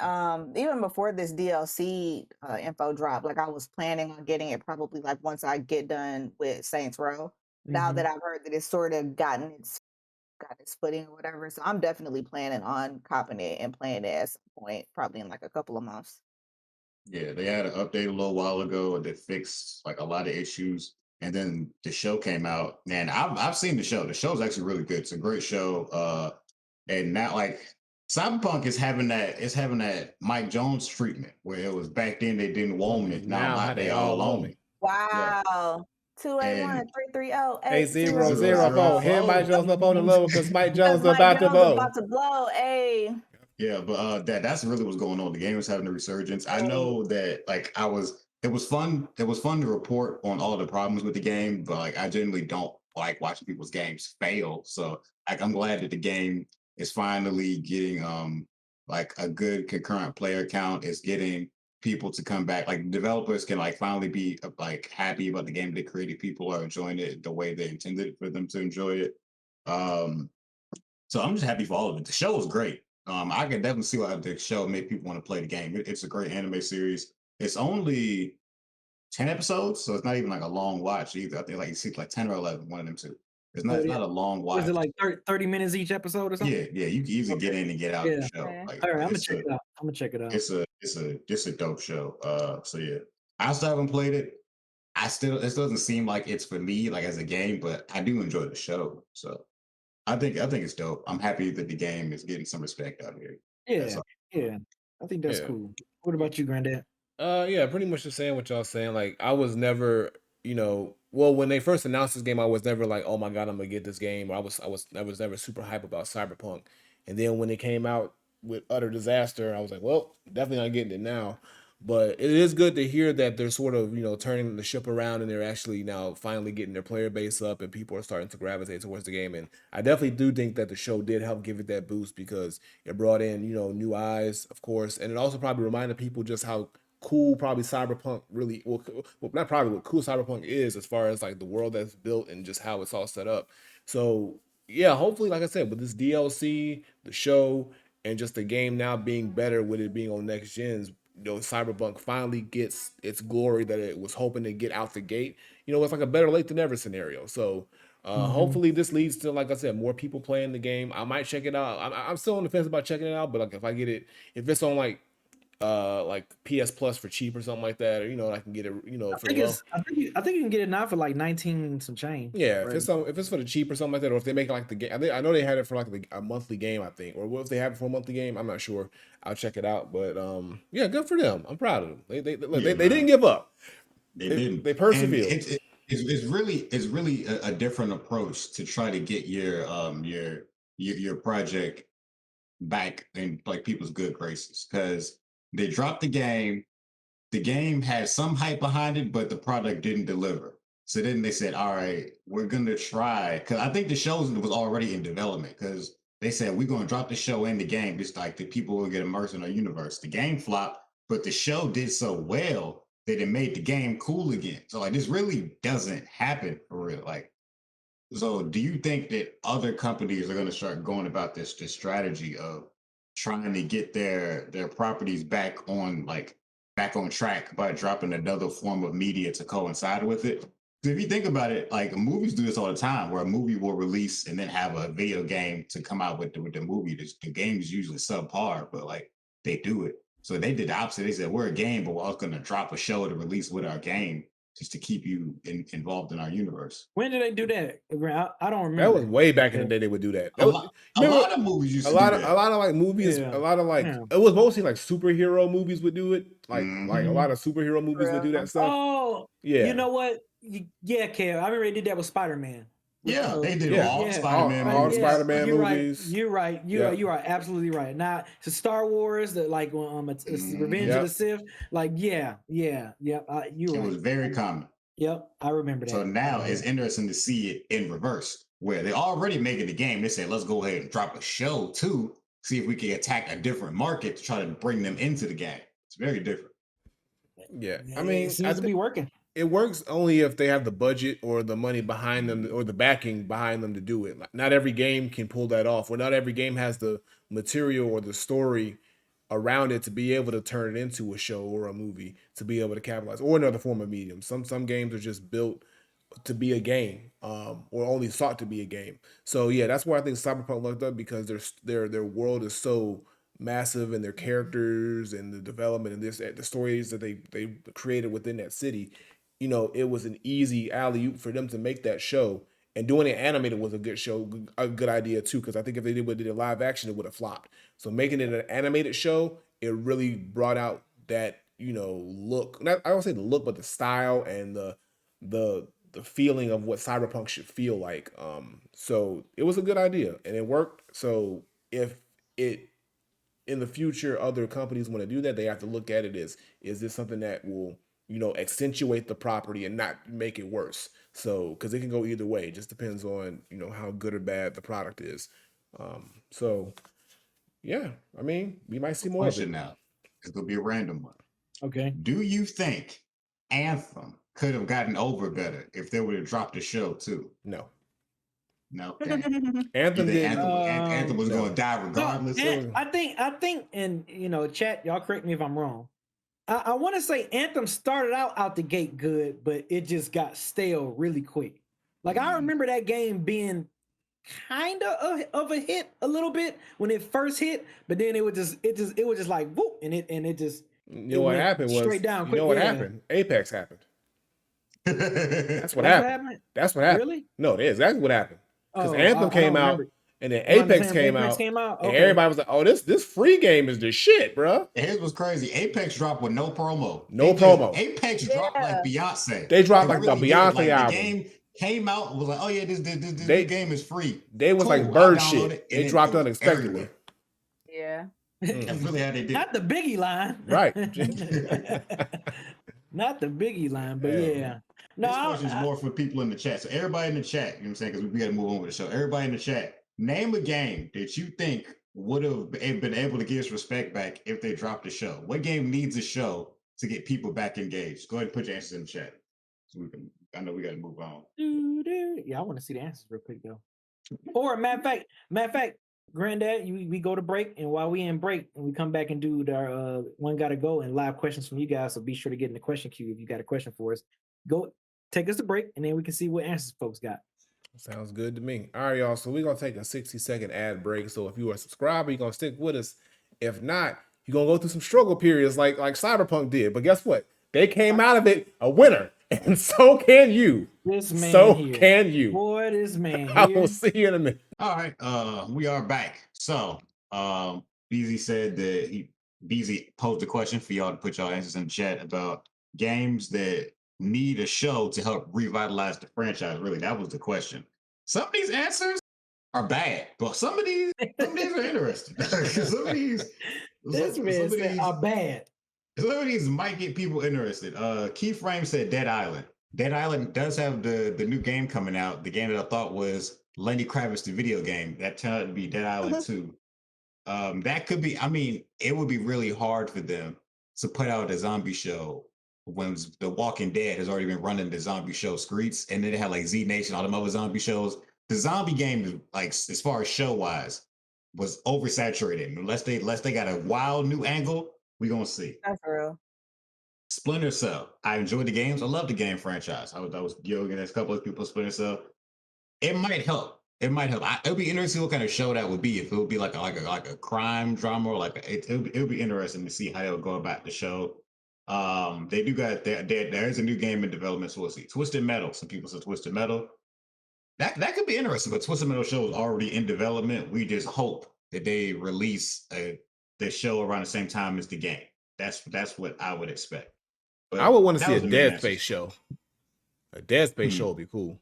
even before this DLC info drop. Like I was planning on getting it probably like once I get done with Saints Row. Now that I've heard that it's sort of got its footing or whatever, so I'm definitely planning on copping it and playing it at some point, probably in like a couple of months. Yeah, they had an update a little while ago that fixed like a lot of issues, and then the show came out. Man, I've seen the show. The show's actually really good. It's a great show. And now like Cyberpunk is having that Mike Jones treatment, where it was back then they didn't want it. Now they all own it. Wow. 281-330-8004. 8004. Hit Mike Jones up on the low because Mike Jones is about to blow. Hey. Yeah, but that's really what's going on. The game is having a resurgence. I know that it was fun. It was fun to report on all the problems with the game, but like I generally don't like watching people's games fail. So like I'm glad that the game is finally getting like a good concurrent player count. It's getting people to come back. Like developers can like finally be like happy about the game they created. People are enjoying it the way they intended for them to enjoy it. So I'm just happy for all of it. The show was great. I can definitely see why the show made people want to play the game. It's a great anime series. It's only 10 episodes, so it's not even like a long watch either. I think like you see like 10 or 11, one of them two. It's not a long watch. Was it like 30 minutes each episode or something? Yeah, you can easily get in and get out of the show. Like, all right, I'm gonna check it out. It's a dope show. So yeah. I still haven't played it. It doesn't seem like it's for me, like as a game, but I do enjoy the show. So I think it's dope. I'm happy that the game is getting some respect out here. Yeah. I think that's cool. What about you, Granddad? Yeah, pretty much the same what y'all saying. Like I was never, when they first announced this game, I was never like, oh my god, I'm gonna get this game. Or I was never super hype about Cyberpunk. And then when it came out with utter disaster, I was like, well, definitely not getting it now. But it is good to hear that they're sort of, turning the ship around and they're actually now finally getting their player base up and people are starting to gravitate towards the game. And I definitely do think that the show did help give it that boost because it brought in, new eyes, of course. And it also probably reminded people just how cool probably Cyberpunk really, well, not probably, what cool Cyberpunk is as far as like the world that's built and just how it's all set up. So yeah, hopefully, like I said, with this DLC, the show, and just the game now being better with it being on next gens, Cyberpunk finally gets its glory that it was hoping to get out the gate. It's like a better late than never scenario. So hopefully this leads to, like I said, more people playing the game. I might check it out. I'm still on the fence about checking it out, but like if I get it, if it's on like PS Plus for cheap or something like that, or I can get it, for low. I think you can get it now for like 19 some change. Yeah, right? if it's for the cheap or something like that, or if they make like the game, I know they had it for like a monthly game, I think, or what if they have it for a monthly game? I'm not sure. I'll check it out, but yeah, good for them. I'm proud of them. They didn't give up. They didn't. They persevered. It's really a different approach to try to get your project back in like people's good graces because they dropped the game. The game had some hype behind it, but the product didn't deliver. So then they said, all right, we're going to try. Because I think the show was already in development because they said, we're going to drop the show in the game. Just like the people will get immersed in our universe. The game flopped, but the show did so well that it made the game cool again. So like this really doesn't happen for real. Like, so do you think that other companies are going to start going about this strategy of trying to get their properties back on track by dropping another form of media to coincide with it? So if you think about it, like movies do this all the time, where a movie will release and then have a video game to come out with the movie. The game is usually subpar, but like they do it. So they did the opposite. They said we're a game, but we're also going to drop a show to release with our game just to keep you involved in our universe. When did they do that? I don't remember. That was way back in the day they would do that. A lot of movies used to do that. A lot of like movies, Yeah. a lot of like, it was mostly like superhero movies would do it. Like a lot of superhero movies would do that stuff. Oh, Yeah. You know what? Yeah, Kev. I remember they did that with Spider-Man. Yeah, they did all Spider-Man all movies. Spider-Man You're movies. Right. You are absolutely right. Now to Star Wars, it's Revenge of the Sith. Like, you're It right. was very common. Yep, I remember that. So now it's interesting to see it in reverse, where they're already making the game. They said, let's go ahead and drop a show too, see if we can attack a different market to try to bring them into the game. It's very different. Yeah, I mean, it seems to be working. It works only if they have the budget or the money behind them or the backing behind them to do it. Like, not every game can pull that off, or not every game has the material or the story around it to be able to turn it into a show or a movie to be able to capitalize, or another form of medium. Some games are just built to be a game, or only sought to be a game. So yeah, that's why I think Cyberpunk looked up, because their world is so massive, and their characters and the development and the stories that they created within that city. It was an easy alley-oop for them to make that show, and doing it animated was a good idea too. Because I think if they did a live action, it would have flopped. So making it an animated show, it really brought out that look. Not, I don't say the look, but the style and the feeling of what Cyberpunk should feel like. So it was a good idea and it worked. So if it in the future other companies want to do that, they have to look at it as, is this something that will accentuate the property and not make it worse? So because it can go either way. It just depends on how good or bad the product is. So yeah, I mean, we might see more of it. Now, it's gonna be a random one. Okay. Do you think Anthem could have gotten over better if they would have dropped the show too? No. Dang. Anthem did. Anthem was going to die regardless. I think, and chat, y'all correct me if I'm wrong. I want to say Anthem started out the gate good, but it just got stale really quick. Like I remember that game being kind of a hit a little bit when it first hit, but then it was just like whoop, and it just what happened was straight down. Quick. What happened? Apex happened. That's what happened. That's what happened. Really? No, it is exactly what happened. Because Anthem came out, and then Apex came out, and everybody was like, "Oh, this free game is the shit, bro." Here's what's crazy: Apex dropped with no promo. Apex dropped like Beyonce. They dropped like the Beyonce album. The game came out, was like, "Oh yeah, this game is free." They was like bird shit. It dropped unexpectedly. Yeah. That's really how they did. Not the Biggie line. Right. Not the Biggie line, but Yeah. yeah. No, This question is more for people in the chat. So everybody in the chat, you know what I'm saying? Because we got to move on with the show. Everybody in the chat, name a game that you think would have been able to give us respect back if they dropped the show. What game needs a show to get people back engaged? Go ahead and put your answers in the chat. So we can. I know we got to move on. Yeah, I want to see the answers real quick though. Or matter of fact, Granddad, we go to break, and while we in break, and we come back and do our one gotta go and live questions from you guys. So be sure to get in the question queue if you got a question for us. Go take us to break, and then we can see what answers folks got. Sounds good to me. All right, y'all. So we're gonna take a 60-second ad break. So if you are a subscriber, you're gonna stick with us. If not, you're gonna go through some struggle periods like Cyberpunk did. But guess what? They came out of it a winner, and so can you. This man so here. can you. Boy, this man I here. will see you in a minute. All right, we are back. So, Beezy said that Beezy posed a question for y'all to put y'all answers in the chat about games that need a show to help revitalize the franchise. Really, that was the question. Some of these answers are bad, but some of these are interesting. some of these are bad. Some of these might get people interested. Keyframe said Dead Island. Dead Island does have the new game coming out. The game that I thought was Lenny Kravitz, the video game. That turned out to be Dead Island 2. That could be, I mean, it would be really hard for them to put out a zombie show when The Walking Dead has already been running the zombie show Screets, and then they had like Z Nation, all them other zombie shows. The zombie game, like as far as show wise, was oversaturated. Unless they got a wild new angle, we gonna see. That's real. Splinter Cell. I enjoyed the games. I love the game franchise. I was yoga and a couple of people Splinter Cell. It might help. It might help. It would be interesting what kind of show that would be. If it would be like a crime drama, or it would be interesting to see how they would go about the show. They do got there is a new game in development. So we'll see. Twisted Metal. Some people said Twisted Metal. That could be interesting. But Twisted Metal show is already in development. We just hope that they release the show around the same time as the game. That's what I would expect. But I would want to see a Dead Space show. A Dead Space show would be cool.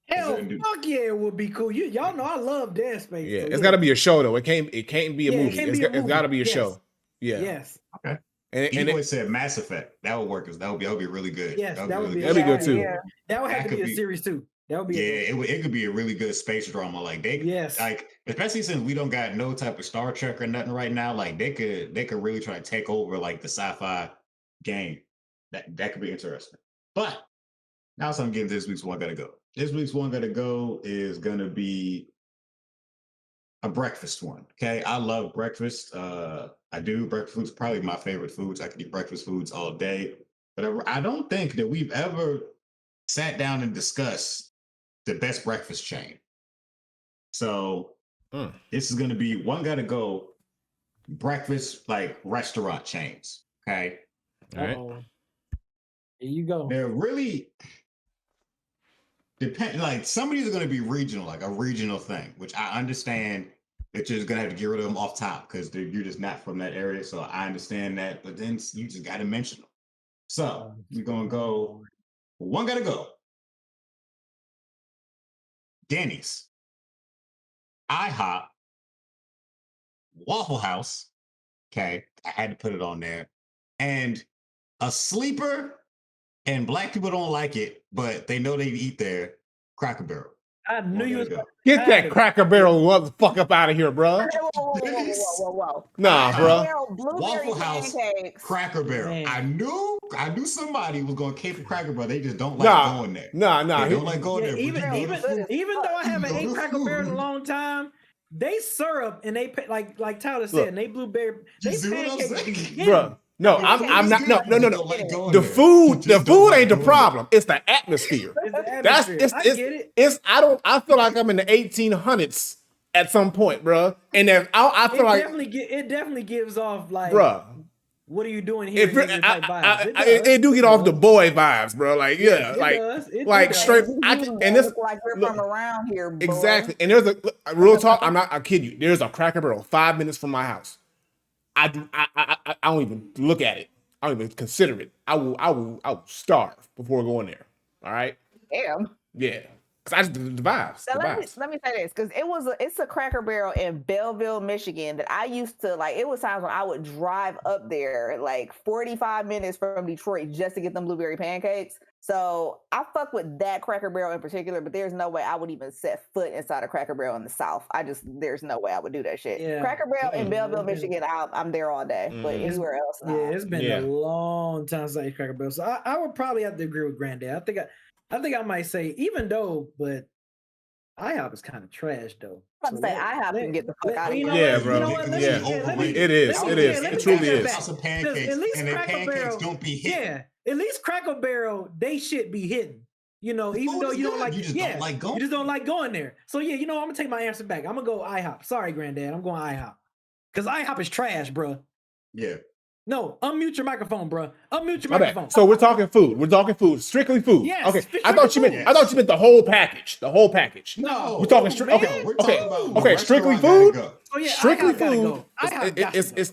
Hell, fuck yeah, it would be cool. Y'all know I love Dead Space. Yeah, so it's got to be a show though. It can't be a movie. It's got to be a show. Yeah. Yes. Okay. And it said Mass Effect. That would work. That would be really good. Yes, that would be that'd be good too. Yeah. That would have to be a series too. That would be. It could be a really good space drama. Like especially since we don't got no type of Star Trek or nothing right now. Like they could really try to take over like the sci-fi game. That could be interesting. But now I'm getting this week's one gotta go. This week's one gotta go is gonna be a breakfast one. Okay, I love breakfast. I do. Breakfast food's probably my favorite foods. I could eat breakfast foods all day. But I don't think that we've ever sat down and discussed the best breakfast chain. So this is gonna be one gotta go breakfast like restaurant chains. Okay. All right. Here you go. They're really depend. Like some of these are going to be regional, like a regional thing, which I understand that you're just going to have to get rid of them off top because you're just not from that area. So I understand that, but then you just got to mention them. So we're going to go. One got to go. Denny's, IHOP, Waffle House. Okay, I had to put it on there, and a sleeper. And black people don't like it, but they know they eat there. Cracker Barrel. I knew you was get that Cracker Barrel motherfucker up out of here, bro. Whoa. Nah, bro. Waffle House, Cracker Barrel. Man. I knew somebody was gonna cape Cracker Barrel. They just don't like going there. Nah. They don't like going there. Even though I haven't ate Cracker Barrel in a long time, they syrup and they like Tyler said, and they blueberry. They pancakes, bro. No, I'm not. No. The food ain't the problem. It's the atmosphere. I feel like I'm in the 1800s at some point, bro. And then I feel it definitely gives off like, bro. What are you doing here? It do get off the boy vibes, bro. Like like straight. And it's like you're from around here, bro. Exactly. And there's a real talk. I kid you. There's a Cracker Barrel 5 minutes from my house. I don't even look at it. I don't even consider it. I will starve before going there. All right. Damn. Yeah. I just the vibes. Now The let me vibes. let me say this because it's a Cracker Barrel in Belleville, Michigan that I used to like. It was times when I would drive up there like 45 minutes from Detroit just to get them blueberry pancakes. So I fuck with that Cracker Barrel in particular, but there's no way I would even set foot inside a Cracker Barrel in the South. There's no way I would do that shit. Yeah. Cracker Barrel in Mm. Belleville, Michigan, I'm there all day, but Mm. anywhere else, Yeah, nah. it's been Yeah. a long time since I ate Cracker Barrel. So I would probably have to agree with Granddad. I think I might say even though, but IHOP is kind of trash though. I'm about to say IHOP can get the fuck out of you know here. Yeah, what? bro. You know what? Let me, Yeah. let me, It is. let me- It is. yeah, let It me truly take that is. back. House of 'Cause pancakes, at least and their Cracker pancakes Barrel, don't be hitting. yeah, at least Cracker Barrel, they should be hitting. You know, The even food though is you don't good, like, you just don't like going you just don't like going there. So yeah, you know, I'm gonna take my answer back. I'm gonna go IHOP. Sorry, Granddad, I'm going IHOP because IHOP is trash, bro. Yeah. No, unmute your microphone, bro. Unmute your My microphone. bad. So we're talking food. We're talking food. Strictly food. Yes, Okay. strictly I thought you meant. food. I thought you meant the whole package. The whole package. No, We're talking man. okay. We're Okay. talking about the Okay. Strictly restaurant food. gotta go. Oh yeah, Strictly IHOP gotta food. go. IHOP got to go.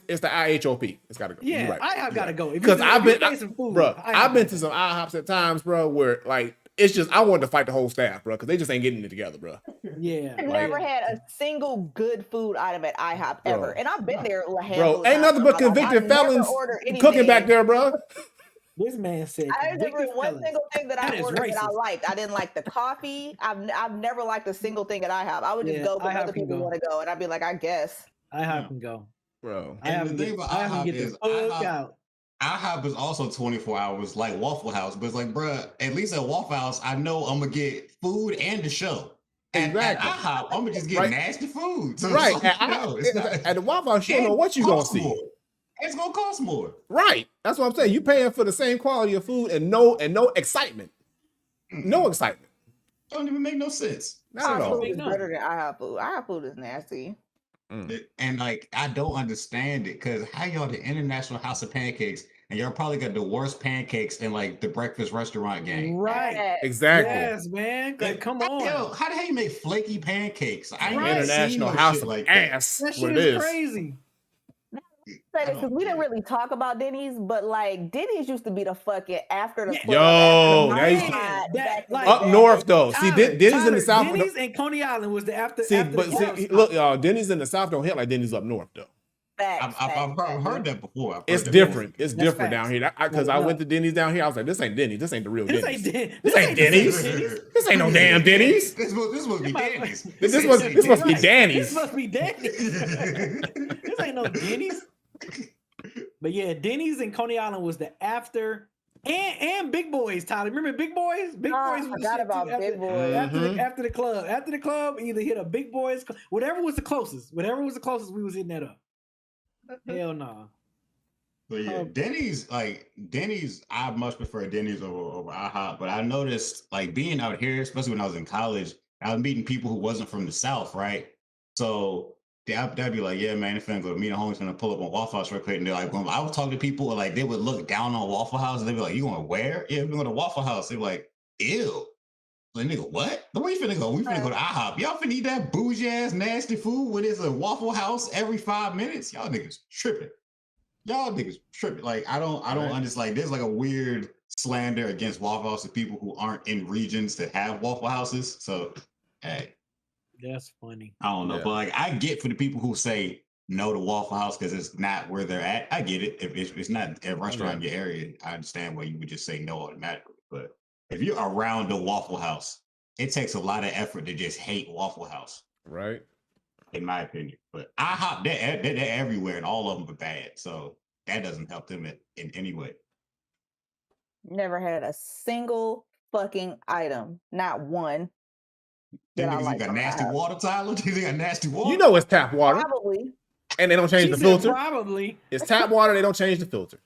It's the IHOP. It's gotta go. Yeah, You're right. IHOP gotta go. Because I've been, bro. IHOP I've been gotta to go. some IHOPs at times, bro, where like it's just I wanted to fight the whole staff, bro, because they just ain't getting it together, bro. Yeah, I've Like- never had a single good food item at IHOP Bro. ever, and I've been there a handful Bro, of ain't times nothing in but my life. convicted I've never felons ordered cooking back anything. there, bro. This man said I remember convicted one felons. single thing that That I is ordered that I racist. liked. I didn't like the coffee. I've never liked a single thing at IHOP. I would just Yeah, go because IHOP other can people go. want to go, and I'd be like, I guess. IHOP can go. Bro. And the thing about IHOP get is the fuck IHOP out. IHOP is also 24 hours like Waffle House, but it's like, bruh, at least at Waffle House, I know I'm gonna get food and the show. At Exactly. IHOP, I'm gonna just get Right. nasty food. So Right. it's like, At the Waffle House, you don't and know what it you're gonna costs see. more. It's gonna cost more. Right. That's what I'm saying. You paying for the same quality of food and no excitement. No excitement. Don't even make no sense. Not at IHOP all. food is No. better than IHOP food. IHOP food is nasty. And like, I don't understand it because how y'all the International House of Pancakes and y'all probably got the worst pancakes in like the breakfast restaurant game. Right. Yes. Exactly. Yes, man. Like, come on. Yo, how the hell you make flaky pancakes? I ain't Right. never seen International no House shit of like that. Ass. That What shit it is is. crazy. Say this because we didn't really talk about Denny's, but like Denny's used to be the fucking after the Yeah. club. Yo, after that the used to- night, that, back in like- the Up day. north though. See, Tyler, Denny's in Tyler, the south. Denny's and Coney Island was the after. See, after but the club see, stop. look, y'all, Denny's in the south don't hit like Denny's up north though. Facts, I've facts. heard that before. I've heard It's that different. It's That's different facts. down here. Because No, I no. went to Denny's down here. I was like, this ain't Denny's. This ain't the real This Denny's. ain't Den- This ain't the same Denny's. before. This ain't no damn Denny's. This must be Danny's. This must be Right. Danny's. This must be Denny's. This ain't no Denny's. But yeah, Denny's and Coney Island was the after and Big Boys, Tyler. Remember Big Boys? Big Oh, I Boys was the forgot shit, about too. Big Boys. After the club. After the club, either hit a Big Boys, whatever was the closest. Whatever was the closest, we was hitting that up. Hell no. But yeah, Denny's, I much prefer Denny's over IHOP. But I noticed, like, being out here, especially when I was in college, I was meeting people who wasn't from the South, right? So they'd be like, yeah, man, if I'm going to meet a homie's going to pull up on Waffle House real quick. And they're like, when I was talking to people, like, they would look down on Waffle House and they'd be like, you going to where? Yeah, we're going to Waffle House. They're like, ew. Like, nigga, what? Where you finna go? We finna go to IHOP. Y'all finna eat that bougie ass nasty food when there's a Waffle House every 5 minutes? Y'all niggas tripping. Y'all niggas tripping. Like, I don't understand. Like, there's like a weird slander against Waffle House to people who aren't in regions that have Waffle Houses. So, hey, That's funny. I don't know. Yeah. But like, I get for the people who say no to Waffle House because it's not where they're at. I get it. If it's not a restaurant in your area, I understand why you would just say no automatically. But if you're around the Waffle House, it takes a lot of effort to just hate Waffle House, Right. in my opinion. But IHOP, they're everywhere, and all of them are bad. So that doesn't help them in any way. Never had a single fucking item, not one. Them that I niggas like got from nasty IHOP. water, Tyler. They got nasty water. You know it's tap water, Probably. and they don't change She the said filter. probably. It's tap water. They don't change the filter.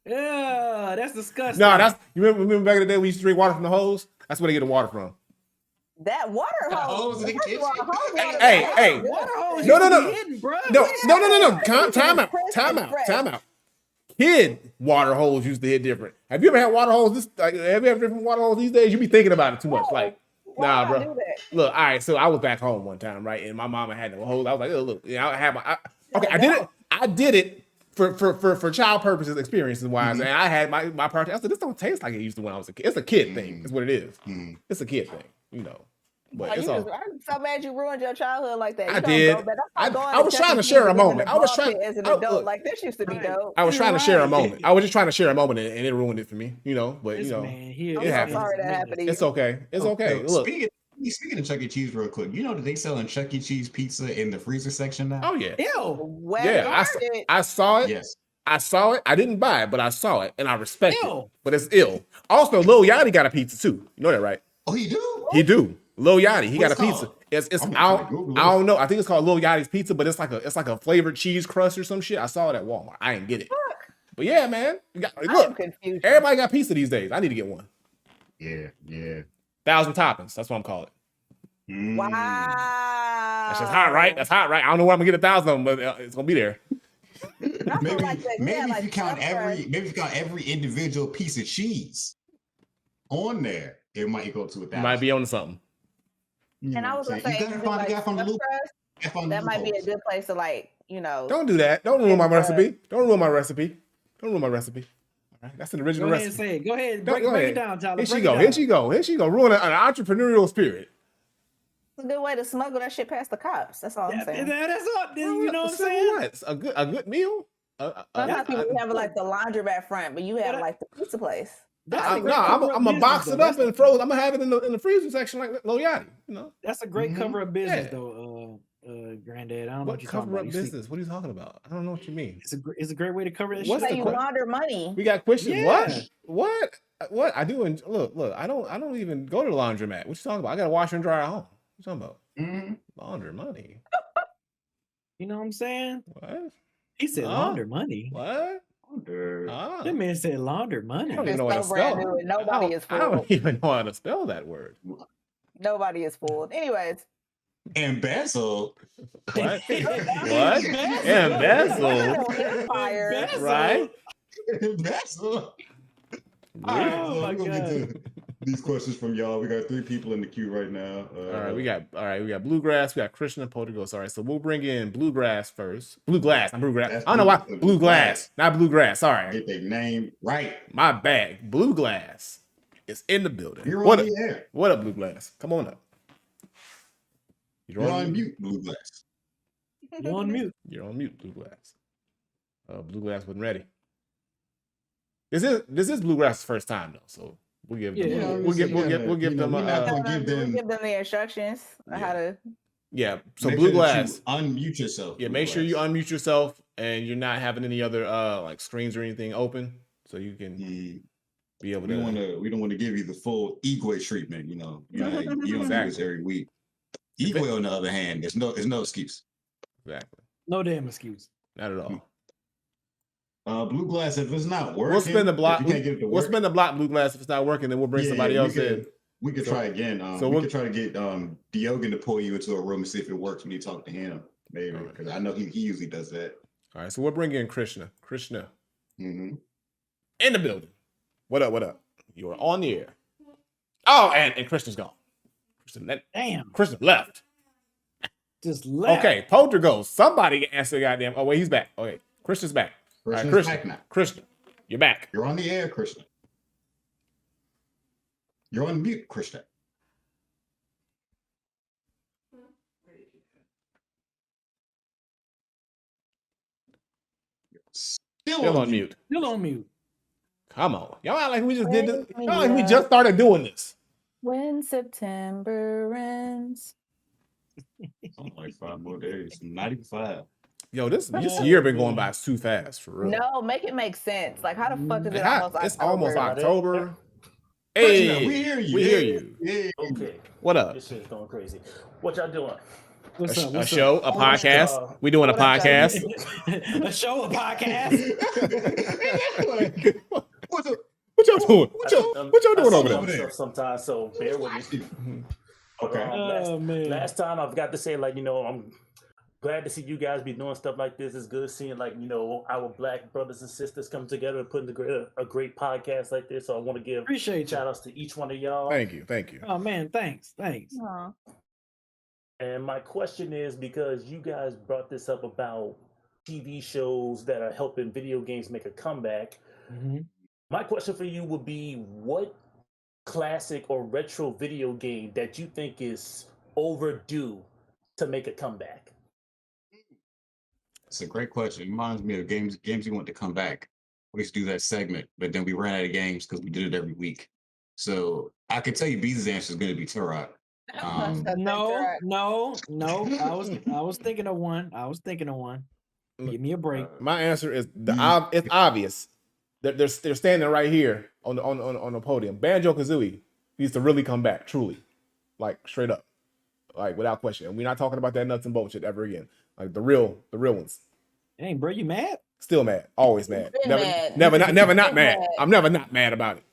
Yeah, that's disgusting. No, that's you remember back in the day we used to drink water from the hose. That's where they get the water from. That water The hose. hose in the First of all, kitchen. hose water Hey, is hey. good. water hose. No, used no, to no. be hidden, bro. No. Yeah. Time out. Fresh Time and out. fresh. Time out. Kid water holes used to hit different. Have you ever had water holes? Have you ever different water holes these days? You be thinking about it too much. No. Like, Why nah, would I bro. do that? Look, all right. So I was back home one time, right? And my mama had the hose. I was like, oh, look, I had my. I did it for child purposes, experiences wise, and I had my part. I said, this don't taste like it used to when I was a kid. It's a kid thing. It's what it is. It's a kid thing, you know. But Like, it's all. I'm so mad you ruined your childhood like that. You I don't did. Go back. That's like I going was to trying Chuck to E. share a Cheese and getting moment. I was ball trying pit as an I- adult. look, Like this used to be dope. I was trying to share a Right. moment. I was just trying to share a moment, and it ruined it for me, you know. But This you know, man here, I'm it so happens. sorry that happened to you. It's okay. It's okay. Yo, Look. Speaking of Chuck E. Cheese, real quick, you know that they selling Chuck E. Cheese pizza in the freezer section now? Oh yeah. Ew. Wet Yeah. market. I saw it. Yes. I saw it. I didn't buy it, but I saw it, and I respect it. Ew. But it's ill. Also, Lil Yachty got a pizza too. You know that, right? Oh, he do? He do. Lil Yachty, he got a What's it pizza. called? It's I'm I gonna don't, Google I this. don't know. I think it's called Lil Yachty's pizza, but it's like a flavored cheese crust or some shit. I saw it at Walmart. I didn't get it. But yeah, man. I am Look, confused. everybody got pizza these days. I need to get one. Yeah. 1,000 toppings. That's what I'm calling it. Wow. That's just hot, right? That's hot, right? I don't know where I'm gonna get 1,000 of them, but it's gonna be there. Maybe, like that, maybe yeah, if like you count stuffed every individual piece of cheese on there, it might go to 1,000. You might be on something. You And know I what was I'm gonna saying? say, You if gotta it's like find the stuffed loop. crust, Find the that might be a loopholes. good place to like, Don't do that. Don't ruin my And, recipe. Don't ruin my recipe. Don't ruin my recipe. All right, that's an Go original ahead and recipe. say it. Go ahead. Go Break ahead. it down, Tyler. Here she Break go. it Here down. she go. Here she go. Ruin an entrepreneurial spirit. it's a good way to smuggle that shit past the cops. That's all I'm saying. That's all. You know what I'm So saying? what? A good meal. Sometimes people have like the laundromat front, but you have like the pizza place. That's I a think great No, cover up I'm gonna business, box though. it up and froze. I'm gonna have it in the freezer section like Lil Yachty. You know That's a great cover up business, Yeah. though, Granddad. I don't know what what you're talking cover about. up You see, business? What are you talking about? I don't know what you mean. it's a great way to cover that What's shit. How the up, you bro. launder money. We got questions. Yeah. What? What? I do. Look. I don't even go to the laundromat. What you talking about? I got a washer and dryer at home. What you talking about? Launder money. You know what I'm saying? What? He said launder money. What? Ah. That man said launder I money. don't even It's know how to so brand spell. new and nobody is I don't fooled. even know how to spell that word. Nobody is fooled. Anyways, Embezzle. What? Embezzle. Embezzle. Empire. Embezzle. Right? Embezzle. All Really? right, Oh so my we're gonna God. get to these questions from y'all. We got 3 people in the queue right now. All right, we got bluegrass, we got Christian and Polterghost. All right, so we'll bring in bluegrass first. Bluegrass, not bluegrass. That's I don't know why. blue- Bluegrass, not bluegrass. Sorry, Get their name right. my bag. Bluegrass is in the building. You're What on up? the air. What up, Bluegrass? Come on up. You're on mute, Blue Glass. You're on mute. You're on mute, Bluegrass. Bluegrass wasn't ready. This is Bluegrass's first time though, so we'll give them. Yeah, We'll give them. we're not gonna give We'll them. give them the instructions on how to. Yeah. So Make sure that Bluegrass. you unmute yourself. Yeah, Blue make sure you Glass. unmute yourself and you're not having any other like screens or anything open, so you can be able to. We don't want to give you the full Igwe treatment. You know, you don't do this Exactly. every week. Igwe, on the other hand, there's no excuse. Exactly. No damn excuse. Not at all. Blue Glass, if it's not working, We'll spin the block. if you can't get it to We'll work, spin the block, Blue Glass. If it's not working, then we'll bring somebody else in. We could So- try again. so We we'll- could try to get Diogen to pull you into a room and see if it works when you talk to him. Maybe, Alright. because I know he usually does that. All right, so we'll bring in Krishna. Krishna Mm-hmm. in the building. What up? What up? You are on the air. Oh, and Krishna's gone. Damn. Krishna left. Just left. Okay, Polterghost. Somebody answer goddamn. Oh wait, he's back. Okay, Krishna's back. All right, Krishna's Krishna. back now. Krishna, you're back. You're on the air, Krishna. You're on mute, Krishna. Still on mute. Still on mute. Come on, y'all act like we just did this. Wake me Y'all like we up. just started doing this. When September ends. Like 5 more days. Not even 5. Yo, this Yeah. year been going by too fast for real. No, make it make sense. Like, how the fuck is it How- almost October? it's almost October. Krishna, Hey, we hear you. We hear you. Yeah. Okay, What up? this shit's going crazy. What y'all doing? What's up? A What's show, a podcast. We doing a What up, podcast. up? A show, a podcast. What's up? What y'all doing? What y'all doing over there? there? Stuff sometimes, so bear with me. Okay. Oh, man. Last time I've got to say, like, I'm glad to see you guys be doing stuff like this. It's good seeing, like, our black brothers and sisters come together and putting together a great podcast like this. So I want to give Appreciate you. shout outs to each one of y'all. Thank you. Oh man, thanks. Aw. And my question is, because you guys brought this up about TV shows that are helping video games make a comeback. My question for you would be, what classic or retro video game that you think is overdue to make a comeback? It's a great question. It reminds me of games you want to come back. We used to do that segment, but then we ran out of games because we did it every week. So I can tell you Beezus' answer is going to be Turok. No. I was thinking of one. Give me a break. My answer is it's obvious. They're standing right here on the podium. Banjo-Kazooie needs to really come back, truly, like straight up, like without question. And we're not talking about that nuts and bolts shit ever again. Like the real ones. Dang, bro, you mad? Still mad. Always mad. Never not mad. I'm never not mad about it.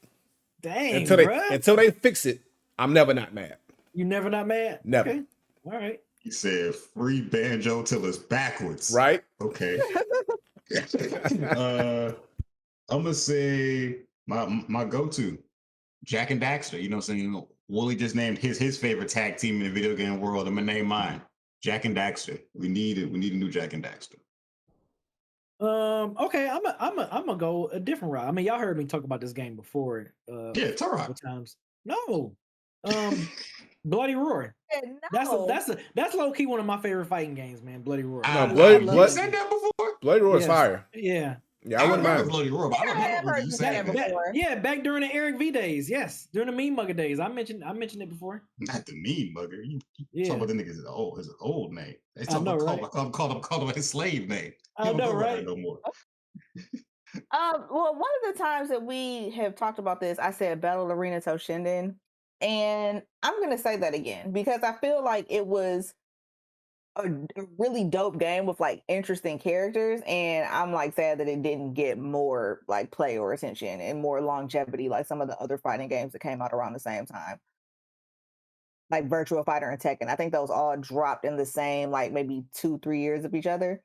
Dang, until they fix it, I'm never not mad. You never not mad? Never. Okay. All right. He said free Banjo till it's backwards. Right? Okay. I'm gonna say my go-to, Jack and Daxter. You know what I'm saying? Wooly just named his favorite tag team in the video game world. I'm gonna name mine. Jack and Daxter. We need a new Jack and Daxter. Okay, I'm gonna go a different route. I mean, y'all heard me talk about this game before. Yeah, Turok. Times. No. Bloody Roar. No. That's low key one of my favorite fighting games, man. Bloody Roar. You said that before? Bloody Roar is fire. Yeah. Yeah, I wouldn't mind. Bloody Roar, but I don't remember you saying that. Yeah, back during the Eric V days. Yes, during the Meme Mugger days. I mentioned it before. Not the Meme Mugger. You talking about the niggas his old name. They I know, right? Called him his slave name. I know, right? No more. Well, one of the times that we have talked about this, I said Battle Arena Toshinden, and I'm gonna say that again because I feel like it was a really dope game with like interesting characters, and I'm like sad that it didn't get more like play or attention and more longevity like some of the other fighting games that came out around the same time, like Virtua Fighter and Tekken. I think those all dropped in the same like maybe 2-3 years of each other.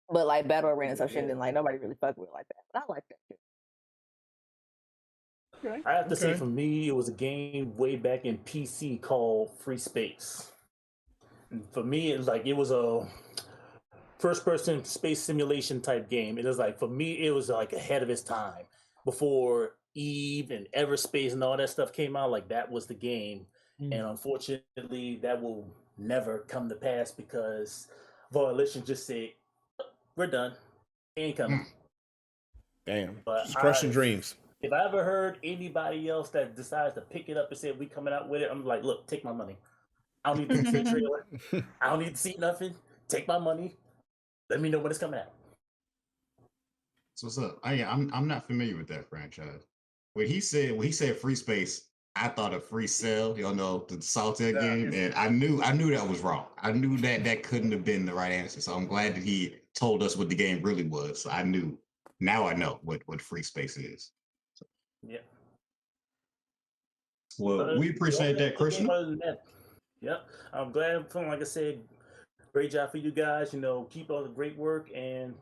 But like Battle Arena Toshinden, like nobody really fucked with it like that. But I like that shit. Okay. I have to say, for me, it was a game way back in PC called Free Space. And for me, it was a first-person space simulation type game. It was like, for me, it was like ahead of its time. Before Eve and Everspace and all that stuff came out, like that was the game. And unfortunately, that will never come to pass because Volition just said, we're done. It ain't coming. Damn. But Just crushing dreams. If I ever heard anybody else that decides to pick it up and say we coming out with it, I'm like, look, take my money. I don't need to see a trailer. I don't need to see nothing. Take my money. Let me know when it's coming out. So what's up? I'm not familiar with that franchise. When he said Free Space, I thought of Free Cell, you know, the Solitaire game, and I knew that was wrong. I knew that couldn't have been the right answer. So I'm glad that he told us what the game really was. So I knew. Now I know what Free Space is. Yeah. Well, we appreciate that, Christian. Yeah, I'm glad. Like I said, great job for you guys. You know, keep all the great work, and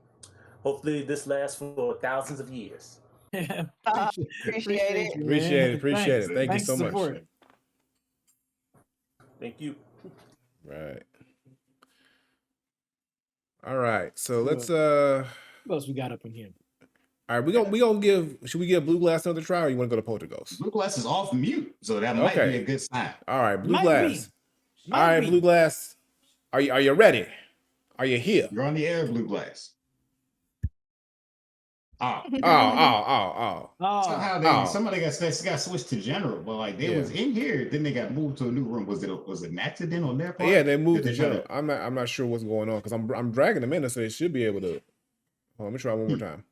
hopefully this lasts for thousands of years. Appreciate it. Appreciate it. Thank you so much. Thank you. Right. All right. So let's what else we got up in here? All right, we gonna should we give Blue Glass another try, or you want to go to Poltergeist? Blue Glass is off mute, so that might be a good sign. All right, Blue Glass. All right, Blue Glass. Are you ready? Are you here? You're on the air, Blue Glass. Oh. Somehow somebody got switched to general, but like they was in here, then they got moved to a new room. Was it an accident on their part? Yeah, they moved to general. I'm not sure what's going on because I'm dragging them in, so they should be able to. Let me try one more time.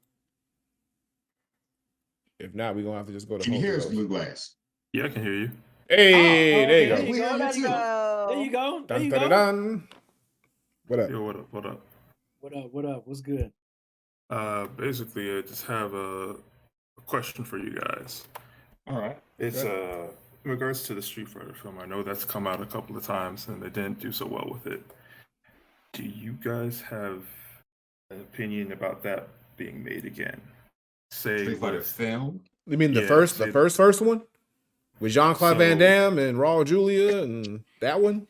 If not, we're gonna have to just go to. Can you hear us, Blue Glass? Yeah, I can hear you. Hey, there you go. There you go. Dun, dun, dun, dun. What up? Yo, what up? What up? What's good? Basically, I just have a question for you guys. All right. It's in regards to the Street Fighter film. I know that's come out a couple of times and they didn't do so well with it. Do you guys have an opinion about that being made again? Say Street Fighter film? You mean the first one with Jean-Claude Van Damme and Raul Julia and that one?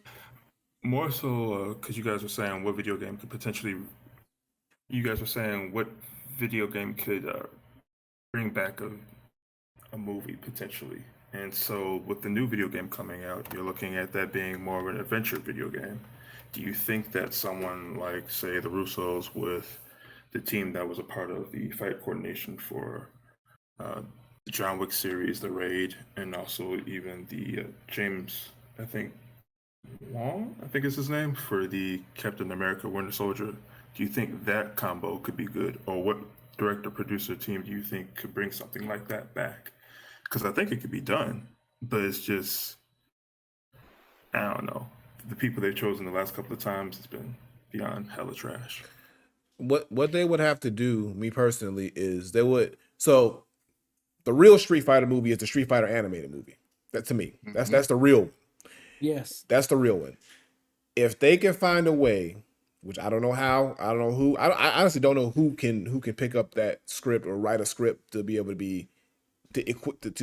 More so because you guys were saying what video game could potentially, you guys were saying what video game could bring back a movie potentially. And so with the new video game coming out, you're looking at that being more of an adventure video game. Do you think that someone like, say, the Russos with the team that was a part of the fight coordination for the John Wick series, The Raid, and also even the James, I think, Wong, I think is his name, for the Captain America Winter Soldier. Do you think that combo could be good? Or what director producer team do you think could bring something like that back? Because I think it could be done, but it's just, I don't know. The people they've chosen the last couple of times has been beyond hella trash. What they would have to do, me personally, is they would so the real Street Fighter movie is the Street Fighter animated movie. That to me, that's the real one. Yes. That's the real one. If they can find a way, which I don't know how, I don't know who, I honestly don't know who can pick up that script or write a script to be able to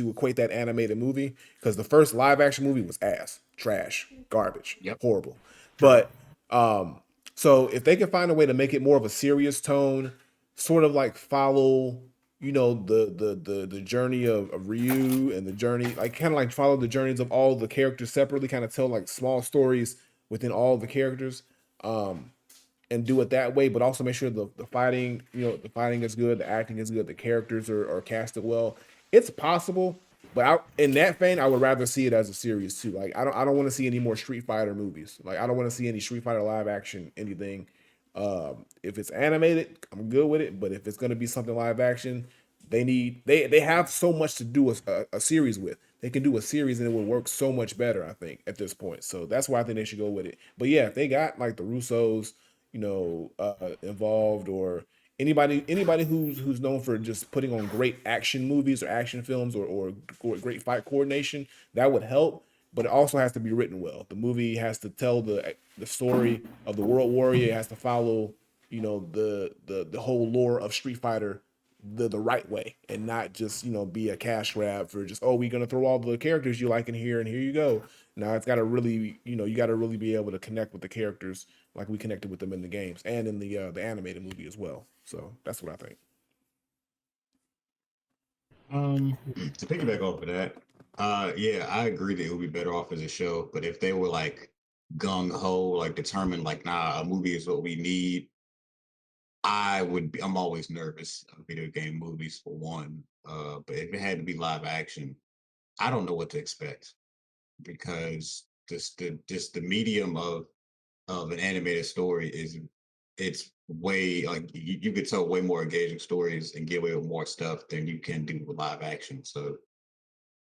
equate that animated movie, because the first live action movie was ass, trash, garbage, horrible. But so if they can find a way to make it more of a serious tone, sort of like follow, you know, the journey of Ryu, and the journey, like kind of like follow the journeys of all the characters separately, kind of tell like small stories within all the characters, and do it that way, but also make sure the fighting, you know, the fighting is good, the acting is good, the characters are casted well. It's possible, but in that vein, I would rather see it as a series too. Like I don't want to see any more Street Fighter movies. Like I don't want to see any Street Fighter live action anything. If it's animated, I'm good with it. But if it's gonna be something live action, they have so much to do a series with. They can do a series and it will work so much better, I think, at this point. So that's why I think they should go with it. But yeah, if they got like the Russos, you know, involved, or anybody who's known for just putting on great action movies or action films, or great fight coordination, that would help. But it also has to be written well. The movie has to tell the story of the World Warrior. It has to follow, you know, the whole lore of Street Fighter the right way, and not just, you know, be a cash grab for just, oh, we're gonna throw all the characters you like in here and here you go. Now it's got to really, you know, you got to really be able to connect with the characters like we connected with them in the games and in the animated movie as well. So that's what I think. To piggyback off of that, yeah, I agree that it would be better off as a show. But if they were like gung ho, like determined, like, nah, a movie is what we need, I'm always nervous of video game movies for one. But if it had to be live action, I don't know what to expect, because just the medium of an animated story it's way, like, you could tell way more engaging stories and get away with more stuff than you can do with live action. So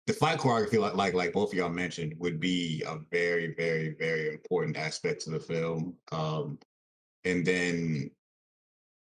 the fight choreography, like both of y'all mentioned, would be a very, very, very important aspect to the film. And then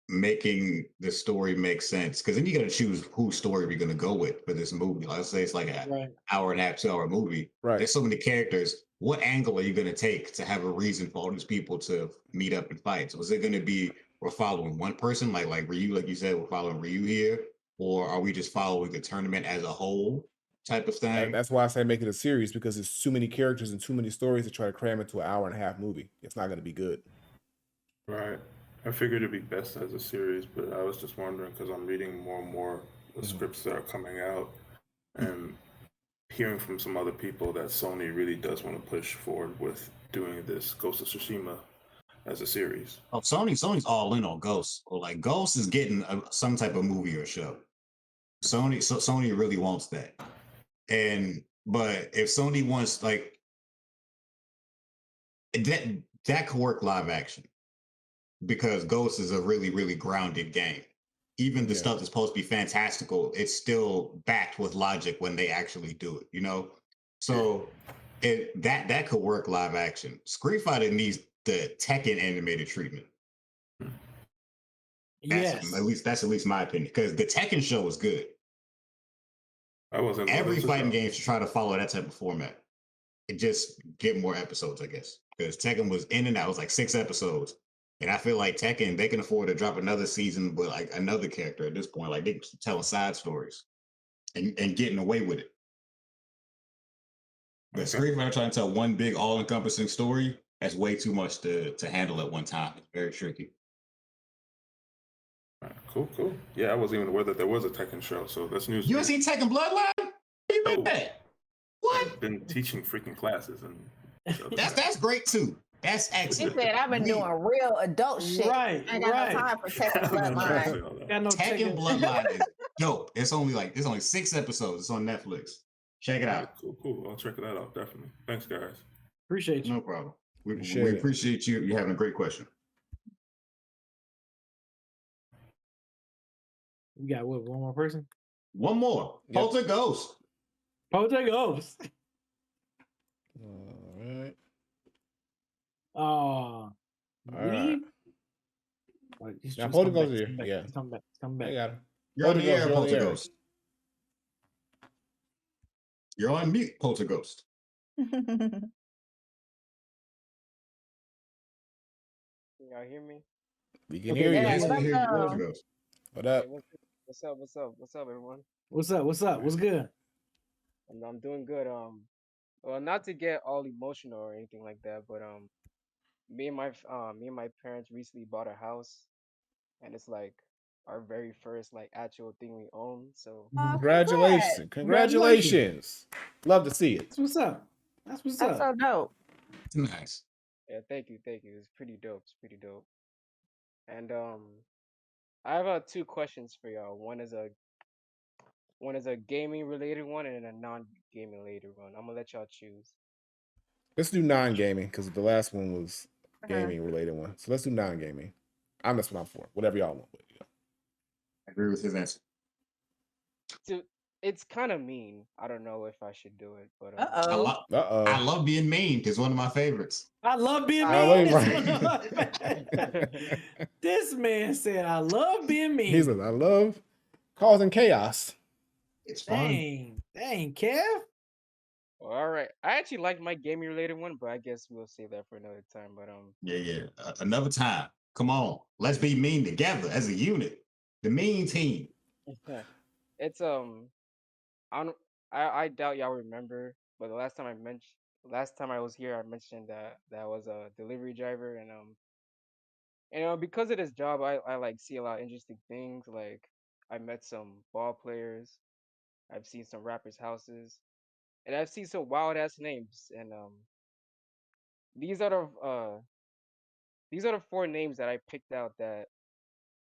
making the story make sense, because then you got to choose whose story we're going to go with for this movie. Let's say it's like an Right. hour and a half, 2 hour movie. Right. There's so many characters. What angle are you going to take to have a reason for all these people to meet up and fight? So is it going to be we're following one person, like Ryu, like you said, we're following Ryu here, or are we just following the tournament as a whole type of thing? That's why I say make it a series, because there's too many characters and too many stories to try to cram into an hour and a half movie. It's not going to be good. Right. I figured it'd be best as a series, but I was just wondering, because I'm reading more and more the scripts that are coming out, and hearing from some other people that Sony really does want to push forward with doing this Ghost of Tsushima as a series. Oh, Sony's all in on Ghost. Or like Ghost is getting some type of movie or show. Sony really wants that. But if Sony wants, like, that could work live action, because Ghost is a really, really grounded game. Even the stuff that's supposed to be fantastical, it's still backed with logic when they actually do it, you know? So that could work live action. Street Fighter needs the Tekken animated treatment. Yes. That's at least my opinion, because the Tekken show was good. Every fighting game should try to follow that type of format. It just get more episodes, I guess, because Tekken was in and out. It was like 6 episodes. And I feel like Tekken, they can afford to drop another season with like another character at this point. Like, they keep telling side stories and getting away with it. But Street Fighter trying to tell one big all-encompassing story, that's way too much to handle at one time. It's very tricky. Cool. Yeah, I wasn't even aware that there was a Tekken show, so that's news. You ain't seen Tekken Bloodline? Where you been No. at? What? I've been teaching freaking classes and That's great too. That's He excellent. said, "I've been doing real adult shit. Right, I ain't got right. no time for Tekken Bloodline." Got no Tekken Tekken. Bloodline is dope. It's only 6 episodes. It's on Netflix. Check it out. Cool. I'll check that out definitely. Thanks, guys. Appreciate you. No problem. We Appreciate it. appreciate you. You having a great question. We got what? One more person? One more. Yep. Polter Ghost. Poltergeist. All right. Oh, All right. leave. Oh, he's Now just come Poltergeist back, is come here. back, Yeah. come back, come I back. got him. You're on the air, Poltergeist, you're on the Polter air. Ghost. You're on mute, Polter Ghost. Can y'all hear me? We can Okay, hear you. yeah, Yes, we hear you, welcome. Polter Ghost. What Hey, up? what's up? What's up, everyone? What's up? What's up? What's good? I'm doing good. Well, not to get all emotional or anything like that, but me and my parents recently bought a house, and it's like our very first like actual thing we own. So Oh, Congratulations. Congratulations. Love to see it. That's what's up. That's what's That's up. so dope. It's nice. yeah, thank you. It's pretty dope. And I have 2 questions for y'all. One is a gaming related one and a non-gaming related one. I'm gonna let y'all choose. Let's do non-gaming because the last one was Mhm. gaming related one. So let's do non-gaming. I'm just not for whatever y'all want. I agree with his answer. So it's kind of mean. I don't know if I should do it, but Uh-oh. I love being mean. It's one of my favorites. I love being Oh, mean. right. This man said, "I love being mean." He says, I love causing chaos. It's fun. Dang, Kev. Well, all right. I actually like my gaming related one, but I guess we'll save that for another time. But Yeah. Another time. Come on. Let's be mean together as a unit. The mean team. it's I doubt y'all remember, but the last time I was here, I mentioned that I was a delivery driver, and because of this job, I like see a lot of interesting things. Like I met some ball players, I've seen some rappers' houses, and I've seen some wild ass names. And these are the 4 names that I picked out. That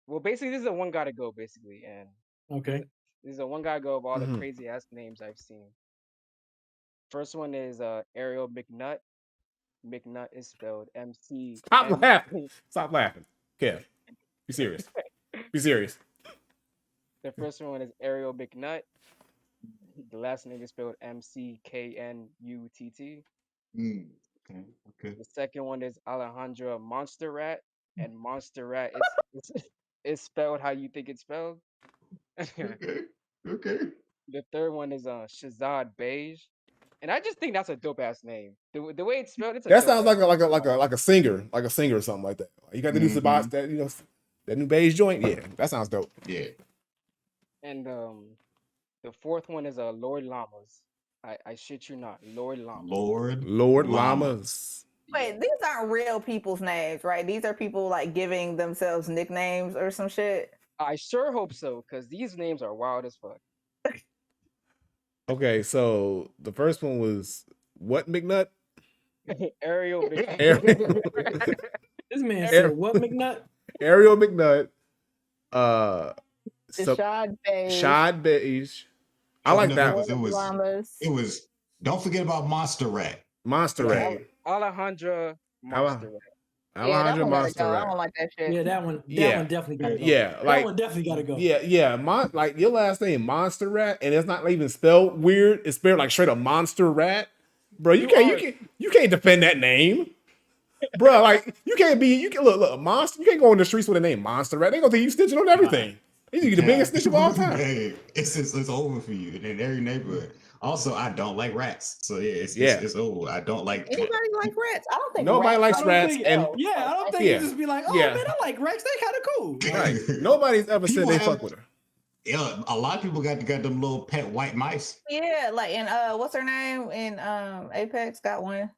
well, basically, this is a one gotta go, basically, and Okay. this is a one gotta go of all the Mhm. crazy ass names I've seen. First one is Ariel McNutt. McNutt is spelled MC. Stop laughing. Stop laughing. Kev, be serious. Be serious. The first one is Ariel McNutt. The last name is spelled McKnutt. Okay. The second one is Alejandra Monster Rat, and Monster Rat is spelled how you think it's spelled. Okay. The third one is Shazad Beige, and I just think that's a dope ass name. The way it's spelled, it's a That dope sounds ass like a singer or something like that. You got the new Sabas, that that new beige joint. Yeah, that sounds dope. Yeah. And the fourth one is Lord Llamas. I shit you not, Lord Llamas. Lord Llamas. Wait, these aren't real people's names, right? These are people like giving themselves nicknames or some shit. I sure hope so, because these names are wild as fuck. Okay, so the first one was what McNutt? Ariel McNutt. This man said, "What McNutt?" Ariel McNutt. Shad Beige. Shad Beige. I like that. It was. Don't forget about Monster Rat. Monster Rat. Alejandra Monster Rat. Alejandra Monster Rat. I don't like that shit. Yeah, that one definitely gotta go. Yeah, like that one definitely gotta go. Yeah. Like your last name Monster Rat, and it's not even spelled weird. It's spelled like straight up Monster Rat, bro. You can't defend that name, bro. Like you can look monster. You can't go on the streets with a name Monster Rat. They gonna think you snitching on everything. You the biggest snitch of all time. Hey, it's over for you in every neighborhood. Also, I don't like rats, so it's over. I don't like. Anybody like rats? I don't think nobody likes rats. I don't think you just be like, "Oh man, I like rats. They kind of cool." Right. Nobody's ever said they fuck with her. Yeah, a lot of people got them little pet white mice. Yeah, like in what's her name in Apex got one.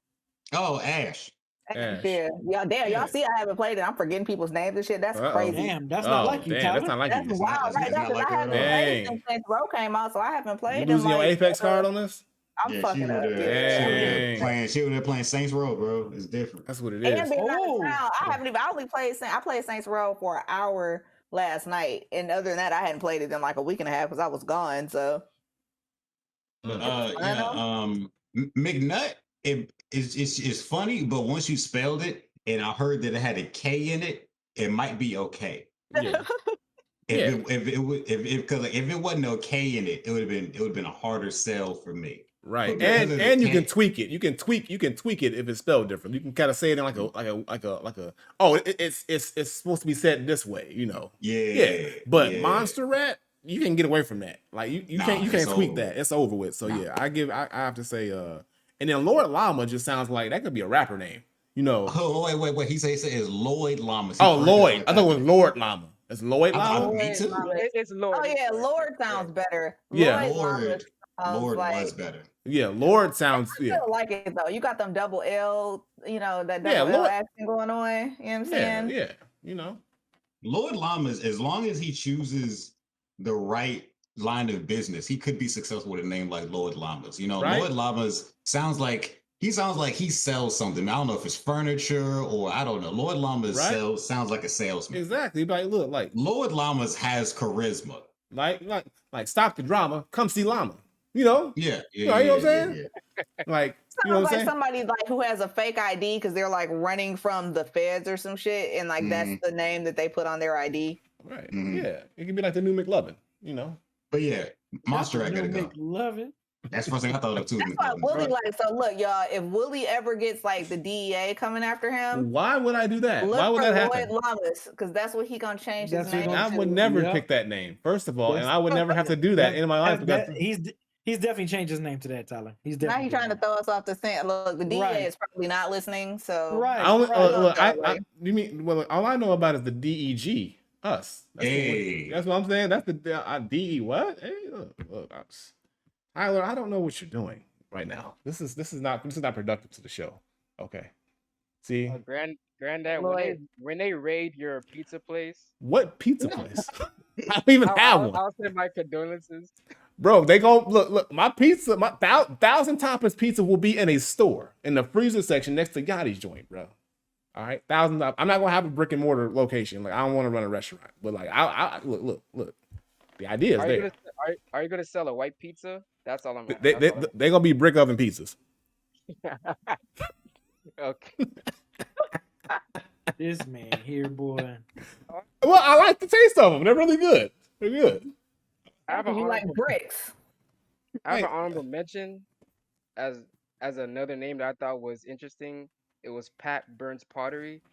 Oh, Ash. Ash. Yeah, damn, Yeah. y'all see I haven't played it. I'm forgetting people's names and shit. That's crazy. Damn, that's not like you, Damn, Tyler. that's not like That's you. It's not- wild, it's right? not Because like I her at haven't all. played Dang. since Saints Row came out, so I haven't You played in losing your like. Apex card on this? I'm Yeah, fucking she up. over there Dang. playing. She over there playing Saints Row, bro. It's different. That's what it And is. being out of Oh. town, I haven't even. I only played. I played Saints Row for an hour last night, and other than that, I hadn't played it in like a week and a half because I was gone. So. But Mm. McNutt, it's funny, but once you spelled it, and I heard that it had a K in it, it might be okay. Yeah. Yeah. If it wasn't no K in it, it would have been a harder sell for me. Right. But because of the And you can K- tweak it. You can tweak it if it's spelled different. You can kind of say it in like a oh, it's supposed to be said this way, you know. Yeah. But yeah. Monster Rat, you can get away from that. Like you Nah, can't it's tweak over. that. It's over with. So Nah. yeah, I have to say and then Lord Llama just sounds like that could be a rapper name. You know. Oh wait. He said it's Lloyd Llama. Oh, Lloyd. I thought it was Lord Llama. It's Lloyd Llama? Me too. It's Lord. Oh yeah, Lord sounds better. Yeah. Lord like, was better. Yeah, Lord sounds I still like it though. You got them double L, that double L action going on. You know what I'm saying? Yeah, you know. Lord Llamas, as long as he chooses the right line of business, he could be successful with a name like Lord Llamas. Right. Lord Llamas sounds like he sells something. I don't know if it's furniture or I don't know. Lord Llamas sounds like a salesman. Exactly. Like, look, like Lord Llamas has charisma. Like stop the drama, come see Llama. You know? Yeah. You know what I'm saying? Like, you know what I'm like saying? somebody like who has a fake ID because they're like running from the feds or some shit, and like that's the name that they put on their ID. Right. Yeah. It could be like the new McLovin, you know. But yeah, Monster Rat gotta go. Love it. That's the first thing I thought of too. That's why Willie so look, y'all, if Willie ever gets like the DEA coming after him, why would I do that? look Why would for that happen? Lloyd Llamas, because that's what he gonna change his name I to. would never pick that name, first of all, and I would never have to do that in my life. He's definitely changed his name to that, Tyler. He's Now definitely he's trying to throw us off the scent. Look, the DEA is probably not listening, so You mean all I know about is the DEG, us. That's what I'm saying. That's the DE what? Hey, look, Tyler, I don't know what you're doing right now. This is not productive to the show. Okay. See? Granddad, when they raid your pizza place. What pizza place? I don't even have one. I'll send my condolences. Bro, they gon' look. My pizza, my 1,000 toppers pizza will be in a store in the freezer section next to Yachty's joint, bro. All right, 1,000. I'm not gonna have a brick and mortar location. Like I don't want to run a restaurant, but like I look. The idea is there. Are you gonna sell a white pizza? That's all I'm. They gonna be brick oven pizzas. Okay. This man here, boy. Well, I like the taste of them. They're really good. They're good. You like bricks? I have an honorable mention as another name that I thought was interesting. It was Pat Burns Pottery.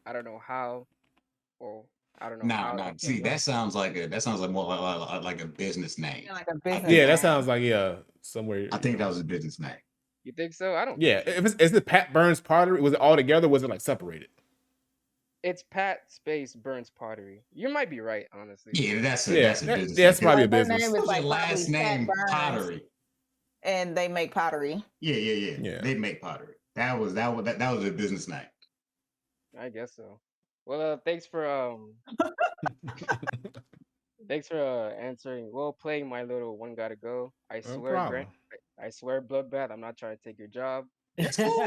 I don't know how, or I don't know. Nah. See, that sounds like more like a business name. Like a business. Yeah, that sounds like somewhere. I think that was a business name. You think so? I don't. Yeah, is it Pat Burns Pottery? Was it all together? Or was it like separated? It's Pat Space Burns Pottery. You might be right, honestly. Yeah, that's a business. That's probably a business. Name is like last name Pottery, and they make pottery. Yeah. They make pottery. That was a business name. I guess so. Well, thanks for answering. Well, playing my little one gotta go. I swear, Bloodbath, I'm not trying to take your job. It's cool.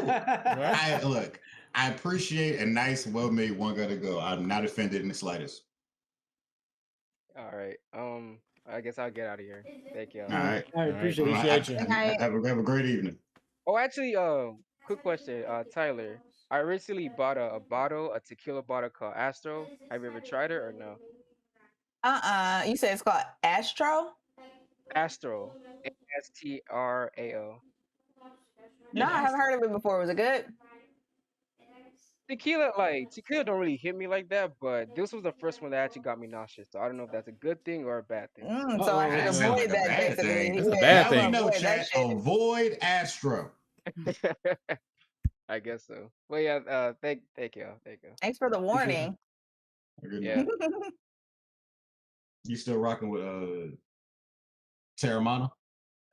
I appreciate a nice, well-made one gotta go. I'm not offended in the slightest. All right. I guess I'll get out of here. Thank you. All right. I appreciate you. Have a great evening. Oh, actually, quick question, Tyler. I recently bought a tequila bottle called Astro. Have you ever tried it or no? You said it's called Astro? Astro. ASTRAO. No, I haven't heard of it before. Was it good? Tequila don't really hit me like that, but this was the first one that actually got me nauseous. So I don't know if that's a good thing or a bad thing. So I should avoid that basically. That's a bad thing. No chat. Avoid Astro. I guess so. Well, yeah. Thank you. Thanks for the warning. Yeah. You still rocking with Terramana?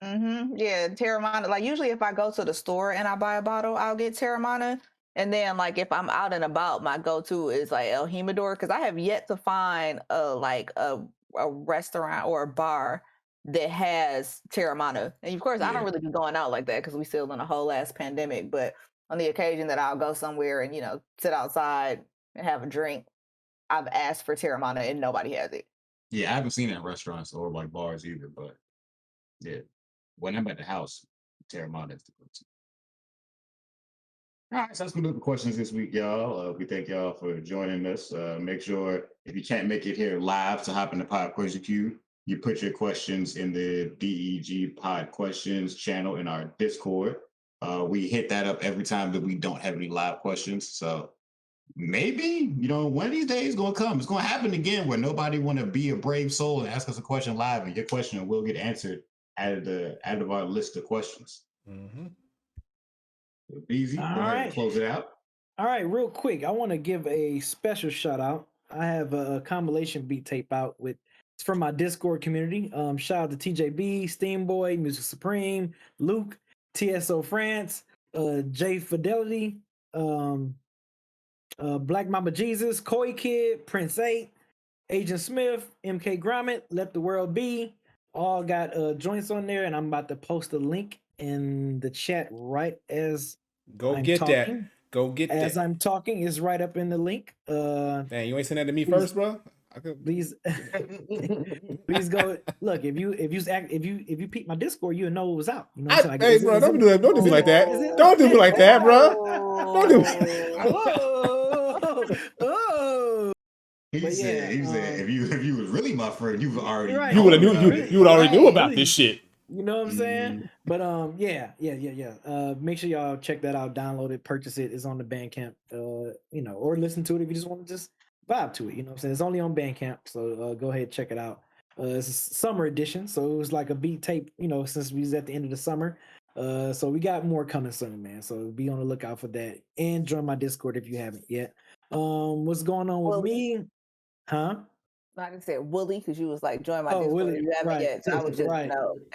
Yeah, Terramana. Like usually if I go to the store and I buy a bottle, I'll get Terramana. And then like if I'm out and about, my go-to is like El Jimador because I have yet to find a restaurant or a bar that has Terramana. And of course, I don't Yeah. really be going out like that because we still in a whole ass pandemic. But on the occasion that I'll go somewhere and sit outside and have a drink, I've asked for Terramana and nobody has it. Yeah, I haven't seen it in restaurants or like bars either, but yeah. When I'm at the house, Terramana is the go-to. All right, so that's gonna do the questions this week, y'all. We thank y'all for joining us. Make sure if you can't make it here live to hop in the Pod Question Queue, you put your questions in the DEG Pod Questions channel in our Discord. We hit that up every time that we don't have any live questions. So maybe one of these days gonna come. It's gonna happen again where nobody want to be a brave soul and ask us a question live, and your question will get answered out of our list of questions. Mm-hmm. Easy. Go ahead and close it out. All right, real quick, I want to give a special shout out. I have a compilation beat tape out it's from my Discord community. Shout out to TJB, Steamboy, Music Supreme, Luke, TSO France, J Fidelity, Black Mama Jesus, Koi Kid, Prince 8, Agent Smith, MK Gromit, Let the World Be. All got joints on there, and I'm about to post a link in the chat right as Go I'm get talking. that. Go get as that. I'm talking, is right up in the link. Man, you ain't send that to me please- first, bro. Please, please go look. If you peep my Discord, you'll know it was out. You know what I'm saying? Hey, bro, don't do me like that. Don't do me like that, bro. Don't do me. Oh. He But said, if you was really my friend, you would already Right. You would have knew. You would already knew about Really. this shit. You know what I'm saying? But yeah. Make sure y'all check that out, download it, purchase it. It's on the Bandcamp. Or listen to it if you just want to just vibe to it. You know what I'm saying? It's only on Bandcamp, so go ahead, check it out. It's a summer edition, so it was like a beat tape. Since we was at the end of the summer. So we got more coming soon, man. So be on the lookout for that, and join my Discord if you haven't yet. What's going on with me? Huh? Like I said, Willie, because you was like, join my Discord. Willie, You haven't right. yet. So I was just, Right.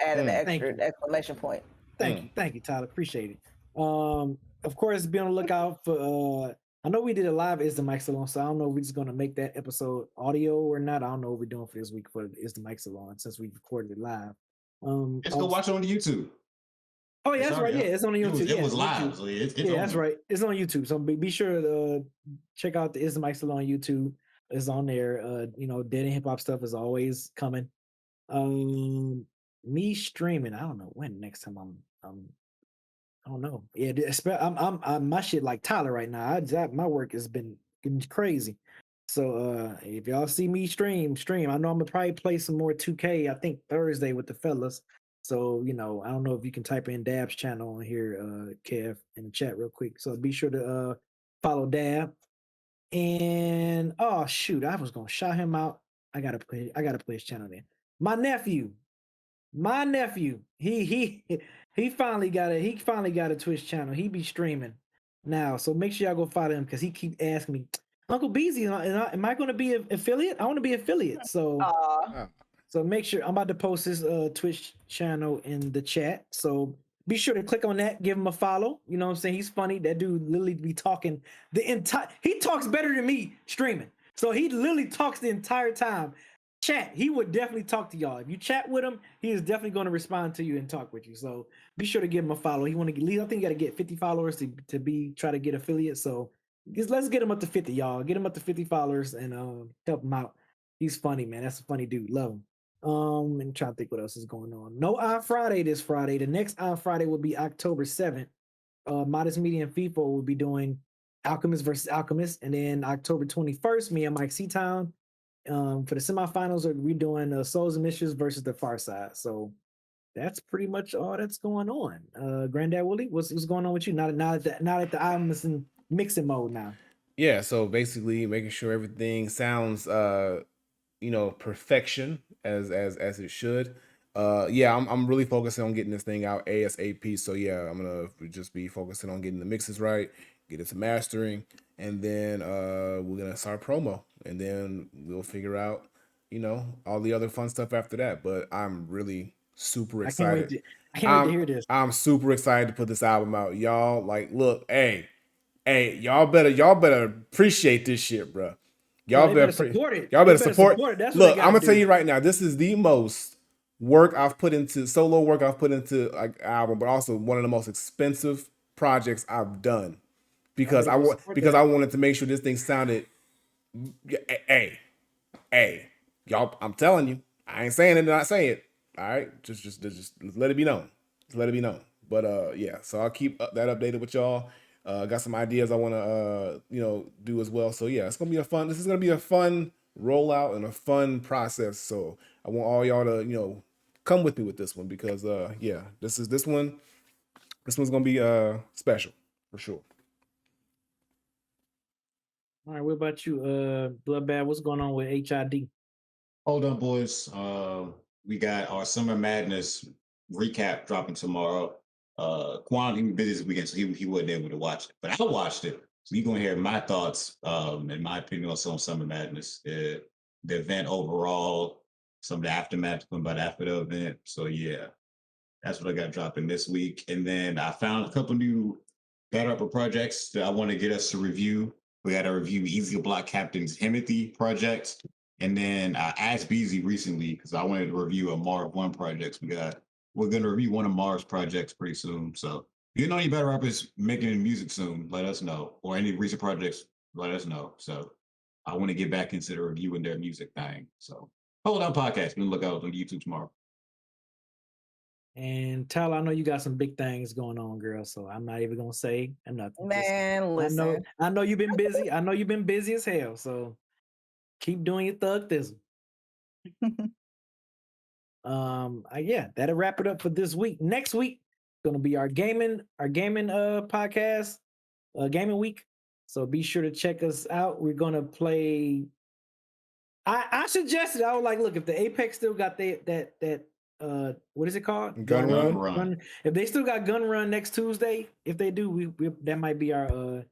Adding an Thank extra you. exclamation point. Thank you, Tyler. Appreciate it. Of course, be on the lookout for. I know we did a live Is the Mic Salon, so I don't know if we're just gonna make that episode audio or not. I don't know what we're doing for this week for Is the Mic Salon since we recorded it live. Just go watch it on YouTube. Oh yeah, that's right. Yeah, it's on YouTube. It was live, YouTube. so it's yeah, on that's there. right. It's on YouTube. So be sure to check out the Is the Mic Salon YouTube. It's on there. Dead and hip hop stuff is always coming. Me streaming. I don't know when next time I don't know. Yeah, I'm my shit like Tyler right now. My work has been getting crazy. So if y'all see me stream. I know I'm gonna probably play some more 2K. I think Thursday with the fellas. So I don't know if you can type in Dab's channel on here, Kev, in the chat real quick. So be sure to follow Dab. And oh shoot, I was gonna shout him out. I gotta play his channel then. My nephew, he finally got a Twitch channel. He be streaming now, so make sure y'all go follow him because he keep asking me, Uncle Beezy, am I going to be an affiliate? I want to be affiliate. So make sure I'm about to post his Twitch channel in the chat. So be sure to click on that, give him a follow. You know what I'm saying? He's funny. That dude literally be talking he talks better than me streaming. So he literally talks the entire time. Chat, he would definitely talk to y'all. If you chat with him, he is definitely going to respond to you and talk with you. So be sure to give him a follow. I think you got to get 50 followers to try to get affiliate. So let's get him up to 50, y'all. Get him up to 50 followers and help him out. He's funny, man. That's a funny dude. Love him. I'm trying to think what else is going on. No On Friday this Friday. The next On Friday will be October 7th. Modest Media and FIFA will be doing Alchemist versus Alchemist, and then October 21st, me and Mike Seatown. For the semifinals, we're doing Souls and Missions versus the Far Side. So that's pretty much all that's going on. Granddad Willie, what's going on with you? Now that the album is in mixing mode now. Yeah, so basically making sure everything sounds perfection as it should. I'm really focusing on getting this thing out ASAP. So yeah, I'm gonna just be focusing on getting the mixes right, get it to mastering, and then we're gonna start promo, and then we'll figure out all the other fun stuff after that. But I'm really super excited. I can't wait to hear this. I'm super excited to put this album out, y'all. Like, look, hey, Hey, y'all better appreciate this shit, bro. No, Y'all they better better support it. y'all They better support. support it. That's what Look, they I'm gotta gonna tell do. you right now. This is the most work I've put into solo work I've put into like album, but also one of the most expensive projects I've done Y'all because better go support because that. I wanted to make sure this thing sounded. Hey, y'all. I'm telling you, I ain't saying it, not saying it. All right, just let it be known. Just let it be known. But yeah. So I'll keep that updated with y'all. Got some ideas I want to do as well. So yeah, it's gonna be a fun. This is gonna be a fun rollout and a fun process. So I want all y'all to come with me with this one because yeah, this one's gonna be special for sure. All right, what about you, Bloodbath? What's going on with HID? Hold on, boys. We got our Summer Madness recap dropping tomorrow. Quan, he was busy this weekend, so he wasn't able to watch it. But I watched it. So you're gonna hear my thoughts and my opinion on Summer Madness. The event overall, some of the aftermath coming about after the event. So yeah, that's what I got dropping this week. And then I found a couple new better upper projects that I want to get us to review. We got to review Easy Block Captain's Timothy project. And then I asked Beezy recently because I wanted to review a Mars One projects. We're gonna review one of Mars projects pretty soon. So if you know any better rappers making music soon, let us know. Or any recent projects, let us know. So I want to get back into the reviewing their music thing. So hold on podcast. Be on the lookout on YouTube tomorrow. And Tyler, I know you got some big things going on, girl. So I'm not even gonna say nothing. Man, listen. I know you've been busy. I know you've been busy as hell. So keep doing your thug thism. Yeah, that'll wrap it up for this week. Next week gonna be our gaming podcast, gaming week. So be sure to check us out. We're gonna play. I suggested, I was like, look, if the Apex still got that what is it called? Gun Run. Run. If they still got Gun Run next Tuesday, if they do, we that might be our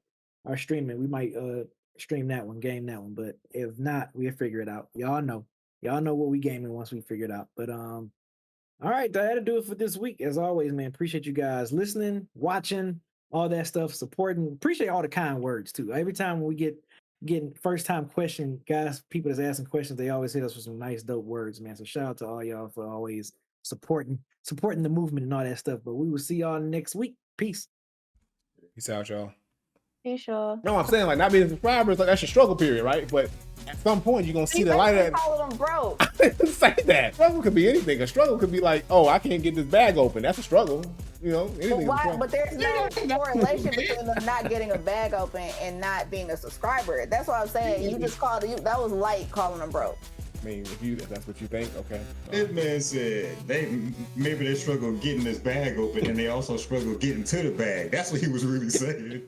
streaming. We might stream that one, game that one. But if not, we'll figure it out. Y'all know what we gaming once we figure it out. But all right, that'll do it for this week. As always, man, appreciate you guys listening, watching, all that stuff, supporting. Appreciate all the kind words too. Every time we getting first time question, guys, people that's asking questions, they always hit us with some nice, dope words, man. So shout out to all y'all for always supporting the movement and all that stuff. But we will see y'all next week. Peace. Peace out, y'all. You sure? No, I'm saying like not being a subscriber is like that's your struggle period, right? But at some point you're gonna see the light of Calling them broke. I didn't say that. Struggle could be anything. A struggle could be like, oh, I can't get this bag open. That's a struggle. Anything. But there's no correlation between them not getting a bag open and not being a subscriber. That's what I'm saying. You just called it. That was light calling them broke. I mean, if that's what you think, okay. This man said maybe they struggle getting this bag open and they also struggle getting to the bag. That's what he was really saying.